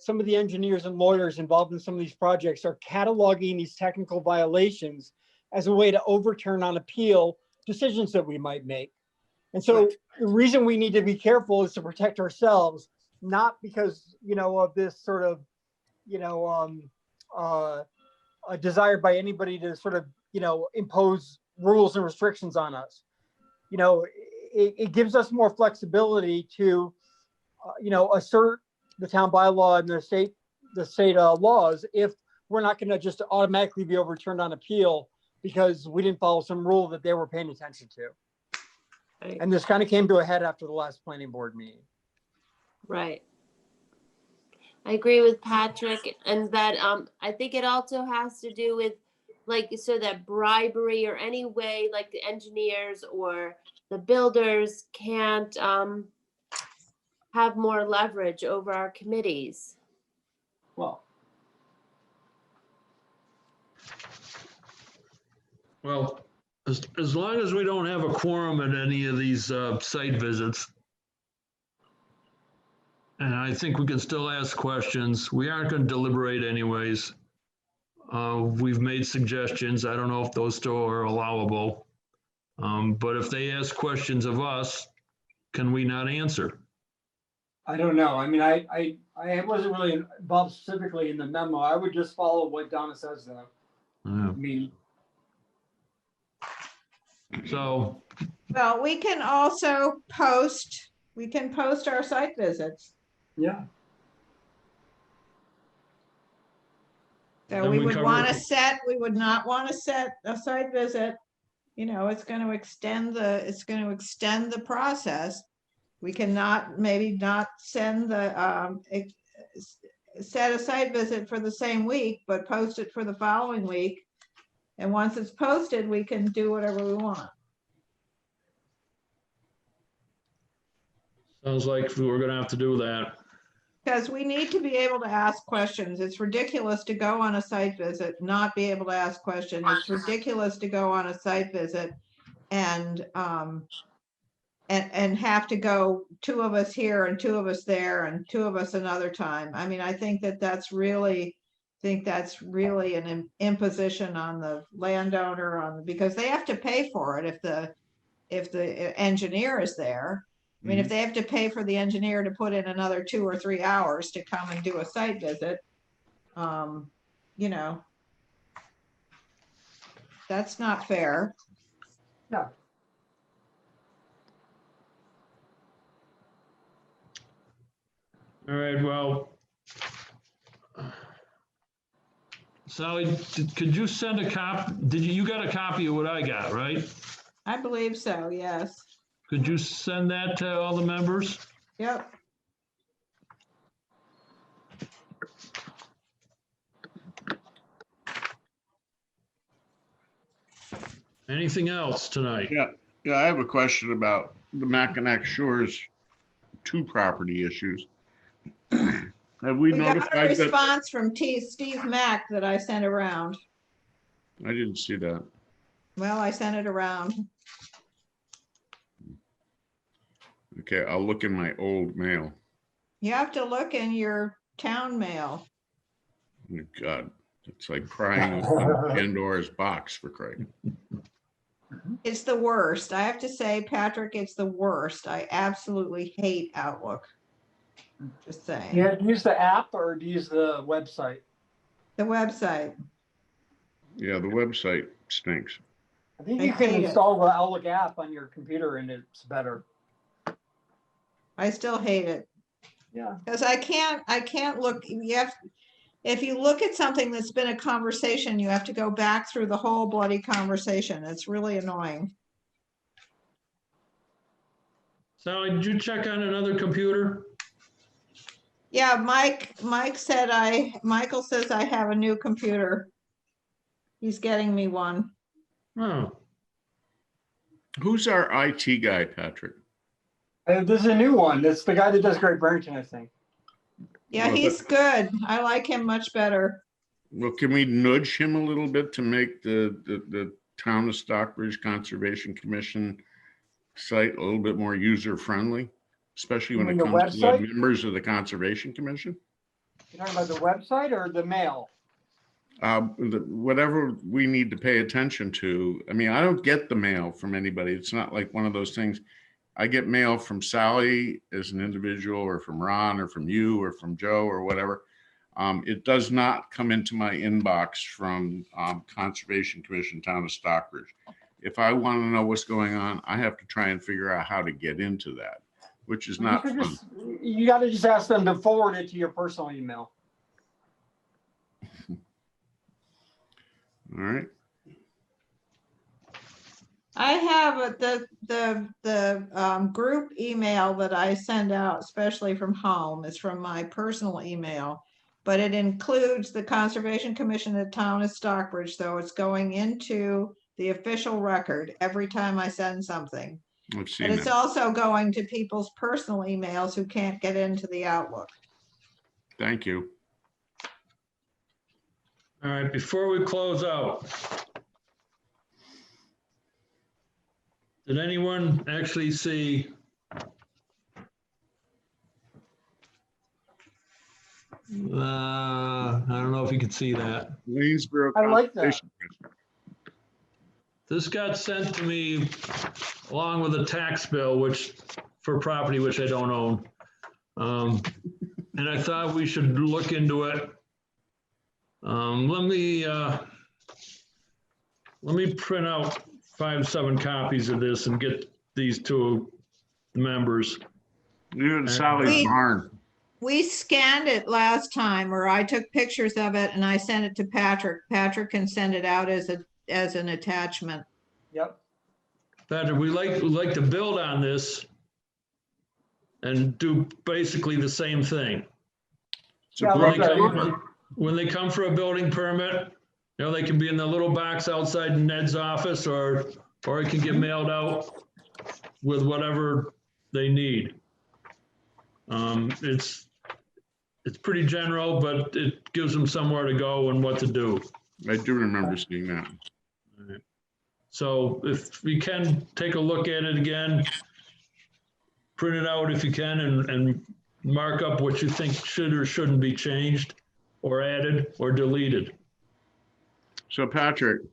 some of the engineers and lawyers involved in some of these projects are cataloging these technical violations as a way to overturn on appeal decisions that we might make. And so the reason we need to be careful is to protect ourselves, not because, you know, of this sort of, you know, a desire by anybody to sort of, you know, impose rules and restrictions on us. You know, it gives us more flexibility to, you know, assert the town bylaw and the state laws if we're not going to just automatically be overturned on appeal because we didn't follow some rule that they were paying attention to. Right. And this kind of came to a head after the last planning board meeting. Right. I agree with Patrick, and that I think it also has to do with, like, so that bribery or any way, like the engineers or the builders can't have more leverage over our committees. Well, as long as we don't have a quorum at any of these site visits, and I think we can still ask questions. We aren't going to deliberate anyways. We've made suggestions. I don't know if those still are allowable. But if they ask questions of us, can we not answer? I don't know. I mean, I wasn't really involved specifically in the memo. I would just follow what Donna says though. Yeah. I mean, So, Well, we can also post our site visits. yeah. So Then we we would cover- we would not want to set a site visit. You know, it's going to extend the process. We cannot, maybe not send set a site visit for the same week, but post it for the following week. And once it's posted, we can do whatever we want. sounds like we're going to have to do that. Because we need to be able to ask questions. It's ridiculous to go on a site visit, not be able to ask questions. It's ridiculous to go on a site visit and have to go 2 of us here and 2 of us there and 2 of us another time. I mean, I think that's really an imposition on the landowner because they have to pay for it if the engineer is there. I mean, if they have to pay for the engineer to put in another 2 or 3 hours to come and do a site visit, you know, that's not fair. Yeah. All right, well, Sally, could you send a copy? You got a copy of what I got, right? I believe so, yes. Could you send that to all the members? Yep. Anything else tonight? Yeah, I have a question about the Mackinac Shores 2 property issues. Have we We got a notified that? response from Steve Mack that I sent around. I didn't see that. Well, I sent it around. Okay, I'll look in my old mail. You have to look in your town mail. Oh, God. It's like prying open Pandora's box for Craig. It's the worst. I have to say, Patrick, it's the worst. I absolutely hate Outlook. Just saying. You use the app or do you use the website? The website. Yeah, the website stinks. I think I you can hate it. install the Outlook app on your computer and it's better. I still hate it. Yeah. Because I can't look, if you look at something that's been a conversation, you have to go back through the whole bloody conversation. It's really annoying. Sally, did you check on another computer? Yeah, Michael says I have a new computer. He's getting me one. Oh, Who's our IT guy, Patrick? This is a new one. It's the guy that does Great Barrington, I think. Yeah, Well, he's good. I like him much better. Well, can we nudge him a little bit to make the Town of Stockbridge Conservation Commission site a little bit more user-friendly, especially when You it mean the comes to the website? members of the Conservation Commission? You're talking about the website or the mail? Whatever we need to pay attention to. I mean, I don't get the mail from anybody. It's not like one of those things. I get mail from Sally as an individual, or from Ron, or from you, or from Joe, or whatever. It does not come into my inbox from Conservation Commission, Town of Stockbridge. If I want to know what's going on, I have to try and figure out how to get into that, which is not fun. You got to just ask them to forward it to your personal email. All right. I have the group email that I send out, especially from home, is from my personal email, but it includes the Conservation Commission of the Town of Stockbridge, so it's going into the official record every time I send something. I've seen But it's that. also going to people's personal emails who can't get into the Outlook. Thank you. all right, before we close out. Did anyone actually see I don't know if you could see that. Lanesboro I like that. Conservation Commission. This got sent to me along with a tax bill, which for property which I don't own. And I thought we should look into it. Let me print out 5-7 copies of this and get these to the members. You and Sally's barn. We scanned it last time, or I took pictures of it and I sent it to Patrick. Patrick can send it out as an attachment. Yep. Patrick, we like to build on this and do basically the same thing. So Yeah, When they come for a building permit, you know, they can be in the little box outside Ned's office, or it can get mailed out with whatever they need. It's pretty general, but it gives them somewhere to go and what to do. I do remember seeing that. So if we can take a look at it again, print it out if you can, and mark up what you think should or shouldn't be changed or added or deleted. So Patrick,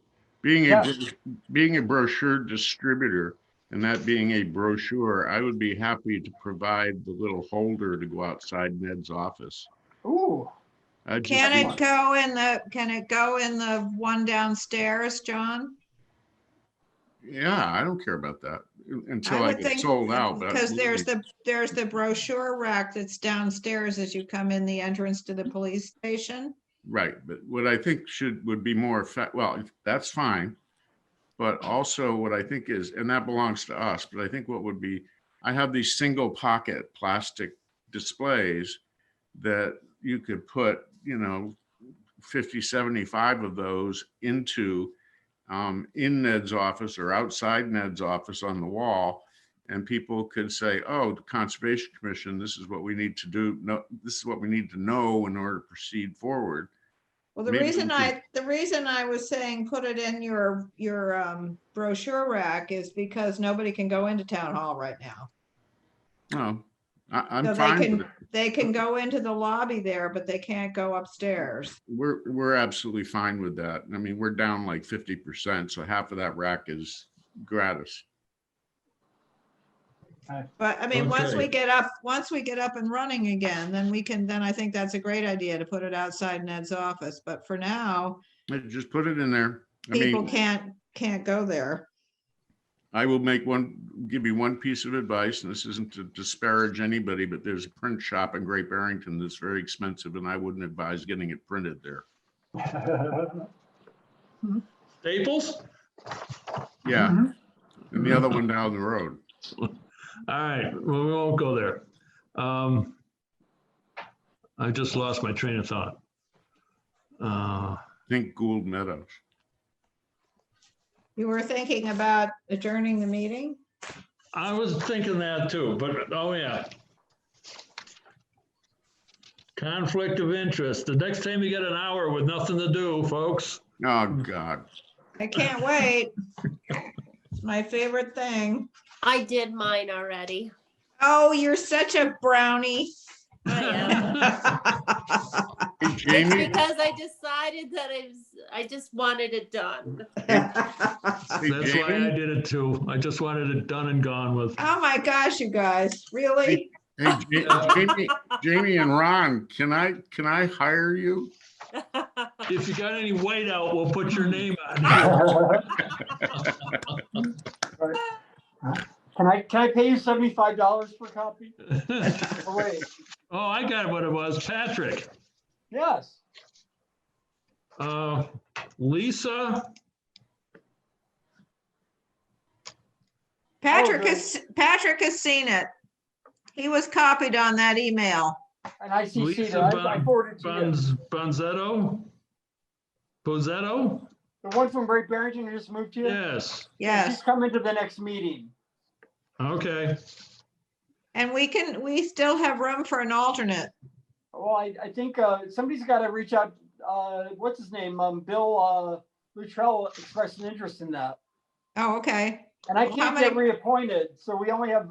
being a brochure distributor, and that being a brochure, I would be happy to provide the little holder to go outside Ned's office. Ooh. Can it go in the one downstairs, John? Yeah, I don't care about that until I would get think, sold out. But because there's the brochure rack that's downstairs as you come in the entrance to the police station. right, but what I think would be more well, that's fine. But also what I think is, and that belongs to us, but I think what would be, I have these single pocket plastic displays that you could put, 50, 75 of those into in Ned's office or outside Ned's office on the wall. And people could say, oh, the Conservation Commission, this is what we need to do. No, this is what we need to know in order to proceed forward. Well, the reason I was saying put it in your brochure rack is because nobody can go into town hall right now. Oh, I'm So fine with it. they can go into the lobby there, but they can't go upstairs. We're absolutely fine with that. I mean, we're down like 50%, so half of that rack is gratis. But I mean, once we Okay. get up and running again, then I think that's a great idea to put it outside Ned's office. But for now, Just put it in there. I people mean, can't go there. I will give you one piece of advice, and this isn't to disparage anybody, but there's a print shop in Great Barrington that's very expensive, and I wouldn't advise getting it printed there. Staples? Yeah, Mm-hmm. and the other one down the road. All right, well, we won't go there. I just lost my train of thought. Think Gould Meadows. You were thinking about adjourning the meeting? I was thinking that too, but, oh yeah. Conflict of interest. The next time you get an hour with nothing to do, folks. Oh, God. I can't wait. It's my favorite thing. I did mine already. Oh, you're such a brownie. I am. Hey, It's Jamie, because I decided that I just wanted it done. hey, That's why I Jamie, did it too. I just wanted it done and gone with. Oh my gosh, you guys, really? hey, Jamie and Ron, can I hire you? If you got any whiteout, we'll put your name on Can I pay you $75 per copy? here. Oh, wait, Oh, I got what it was. Patrick. yes. Lisa, Patrick good. Patrick has seen it. He was copied on that email. And I see Lisa Cedar, I forwarded to you. Bonzetto? Bozzetto? The one from Great Barrington who just moved here? Yes. She's Yes, coming to the next meeting. Okay. and we still have room for an alternate. Well, I think somebody's got to reach out, what's his name? Bill Luttrell expressed an interest in that. Oh, okay. And I Well, how can't many- get reappointed, so we only have,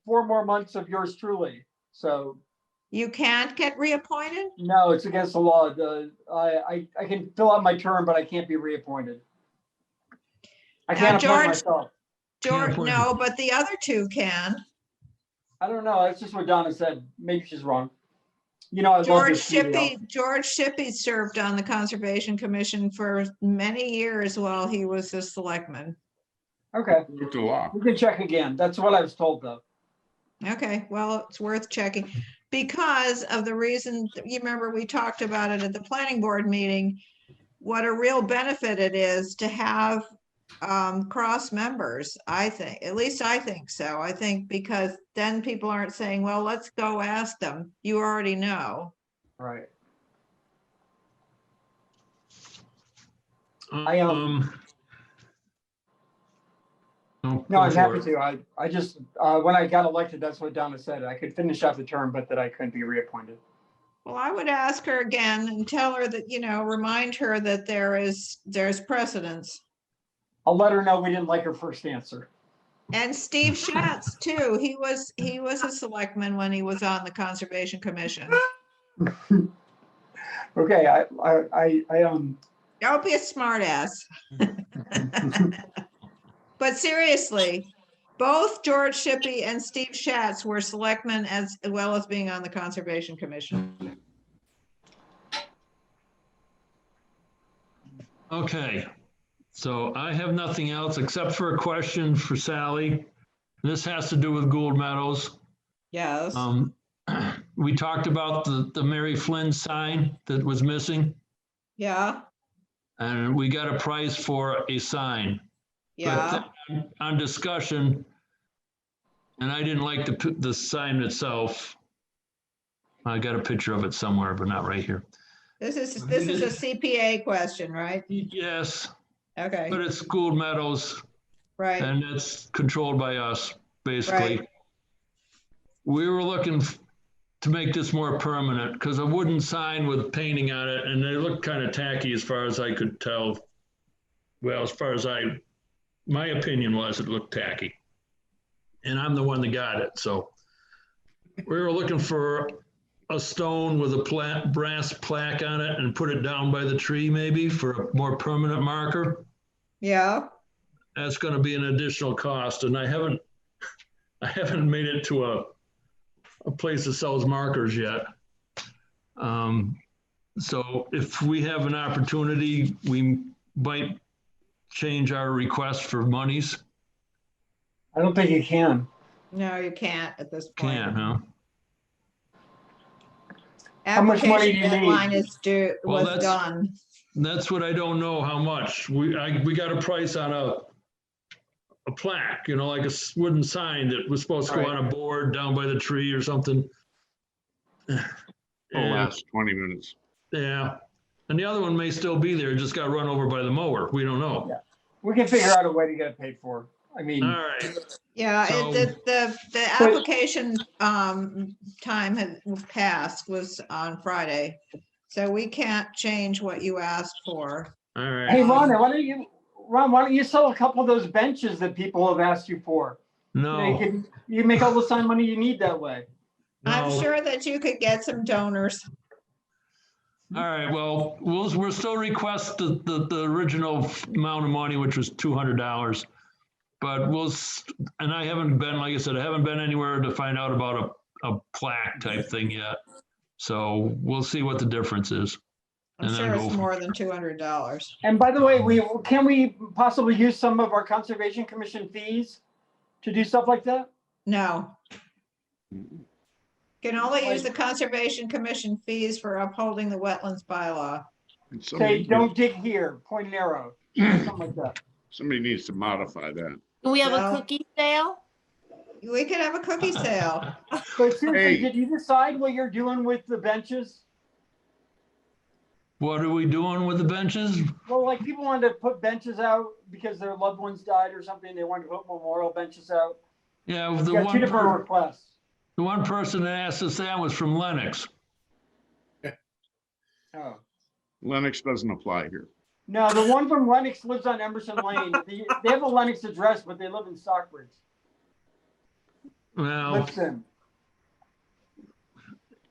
4 more months of yours truly. So, You can't get reappointed? no, it's against the law. I can fill out my term, but I can't be reappointed. I Now, can't appoint George- myself. George, appoint no, but the other two can. I don't know. That's just what Donna said. Maybe she's wrong. I love George this studio. Shippey served on the Conservation Commission for many years while he was a selectman. Okay, Look the law. we can check again. That's what I was told, though. Okay, well, it's worth checking because of the reason, you remember we talked about it at the planning board meeting, what a real benefit it is to have cross members, I think, at least I think so. I think because then people aren't saying, well, let's go ask them. You already know. Right. I No, go I'm for happy it. to. I just, when I got elected, that's what Donna said. I could finish out the term, but that I couldn't be reappointed. Well, I would ask her again and tell her that, remind her that there's precedence. I'll let her know we didn't like her first answer. And Steve Schatz too. He was a selectman when he was on the Conservation Commission. Okay, Don't be a smartass. But seriously, both George Shippey and Steve Schatz were selectmen as well as being on the Conservation Commission. Okay. So I have nothing else except for a question for Sally. This has to do with Gould Meadows. Yes. We talked about the Mary Flynn sign that was missing, Yeah. and we got a price for a sign. Yeah. But on discussion, and I didn't like the sign itself. I got a picture of it somewhere, but not right here. This is a CPA question, right? Yes, Okay. but it's Gould Meadows, Right. and it's controlled by us, basically. Right. We were looking to make this more permanent because a wooden sign with painting on it, and they look kind of tacky as far as I could tell. Well, as far as my opinion was, it looked tacky. And I'm the one that got it, so We were looking for a stone with a brass plaque on it and put it down by the tree maybe for a more permanent marker. Yeah, That's gonna be an additional cost, and I haven't made it to a place that sells markers yet. So if we have an opportunity, we might change our request for monies. I don't think you can. no, you can't at this point. Can, huh? How much money do Application you need? deadline is due, Well, was done. That's what I don't know how much. We got a price on a plaque, like a wooden sign that was supposed to go on a board down by the tree or something. Oh, Yeah, last 20 minutes. yeah. And the other one may still be there, it just got run over by the mower. We don't know. Yeah. We can figure out a way to get it paid for. I mean, All right. Yeah, So- the application time had passed, was on Friday. So we can't change what you asked for. All hey, right. Ron, why don't you sell a couple of those benches that people have asked you for? No, You make all the sign money you need that way. I'm no. sure that you could get some donors. All right, well, we'll still request the original amount of money, which was $200. But and I haven't been, like I said, I haven't been anywhere to find out about a plaque type thing yet. So we'll see what the difference is. I'm And then sure go it's from- more than $200. And by the way, can we possibly use some of our Conservation Commission fees to do stuff like that? No. Can only use the Conservation Commission fees for upholding the wetlands bylaw. And Say, somebody, don't dig here, point an arrow, something like that. somebody needs to modify that. Do we have Well- a cookie sale? We could have a cookie sale. But seriously, Hey. did you decide what you're doing with the benches? What are we doing with the benches? Well, like people wanted to put benches out because their loved ones died or something. They wanted to put memorial benches out. Yeah, We got two different requests. the one person that asked us that was from Lennox. Oh. Lennox doesn't apply here. No, the one from Lennox lives on Emerson Lane. They have a Lennox address, but they live in Stockbridge. Well, Lipson.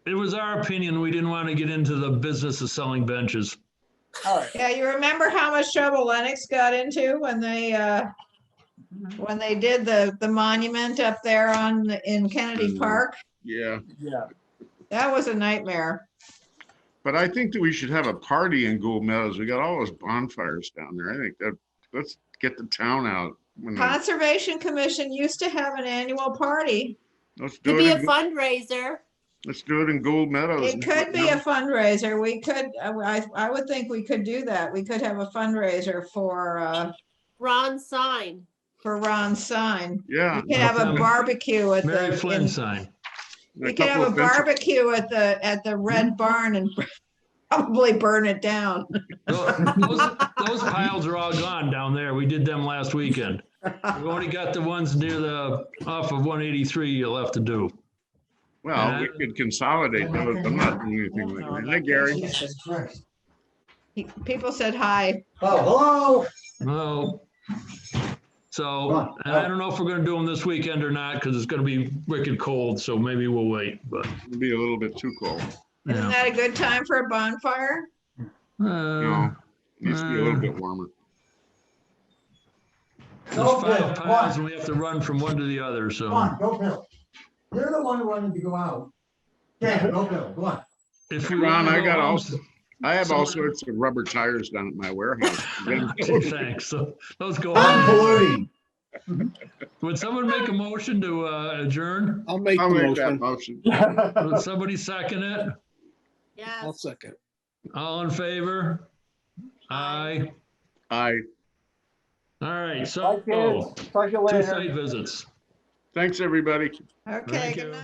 it was our opinion, we didn't want to get into the business of selling benches. All right. Yeah, you remember how much trouble Lennox got into when they did the monument up there in Kennedy Park? Yeah, Yeah. That was a nightmare. but I think that we should have a party in Gould Meadows. We got all those bonfires down there. I think that, let's get the town out. Conservation Commission used to have an annual party. Let's Could do be it. a fundraiser. Let's do it in Gould Meadows. It could be a fundraiser. We could, I would think we could do that. We could have a fundraiser for Ron's sign. Ron's sign. Yeah. We could have a barbecue at Mary the, Flynn sign. and we could have couple a of benches. barbecue at the Red Barn and probably burn it down. Those piles are all gone down there. We did them last weekend. We've only got the ones near off of 183 left to do. Well, we could consolidate those. I'm not doing anything like that. Hi, Gary. People said hi. Oh, No. So, and I don't know if we're gonna do them this weekend or not, because it's gonna be wicked cold, so maybe we'll wait, but, It'll be a little bit too cold. Isn't yeah. that a good time for a bonfire? No, needs to be a little bit warmer. There's Go, 5 Bill, piles and we have to run from one to the other, come so. on, go Bill. You're the one wanting to go out. Yeah, go Bill, go on. If we Ron, wanna I go got home- I have all Sorry. sorts of rubber tires down at my warehouse. Thanks, so those go I'm on. polluting. Would someone make a motion to adjourn? I'll make the I'll make that motion. motion. Would somebody second it? I'll Yes. second. All in favor? Aye. Aye. All right, Bye, so, kids. Talk to you 2 later. site visits. Thanks, everybody. Okay, Thank good you. night.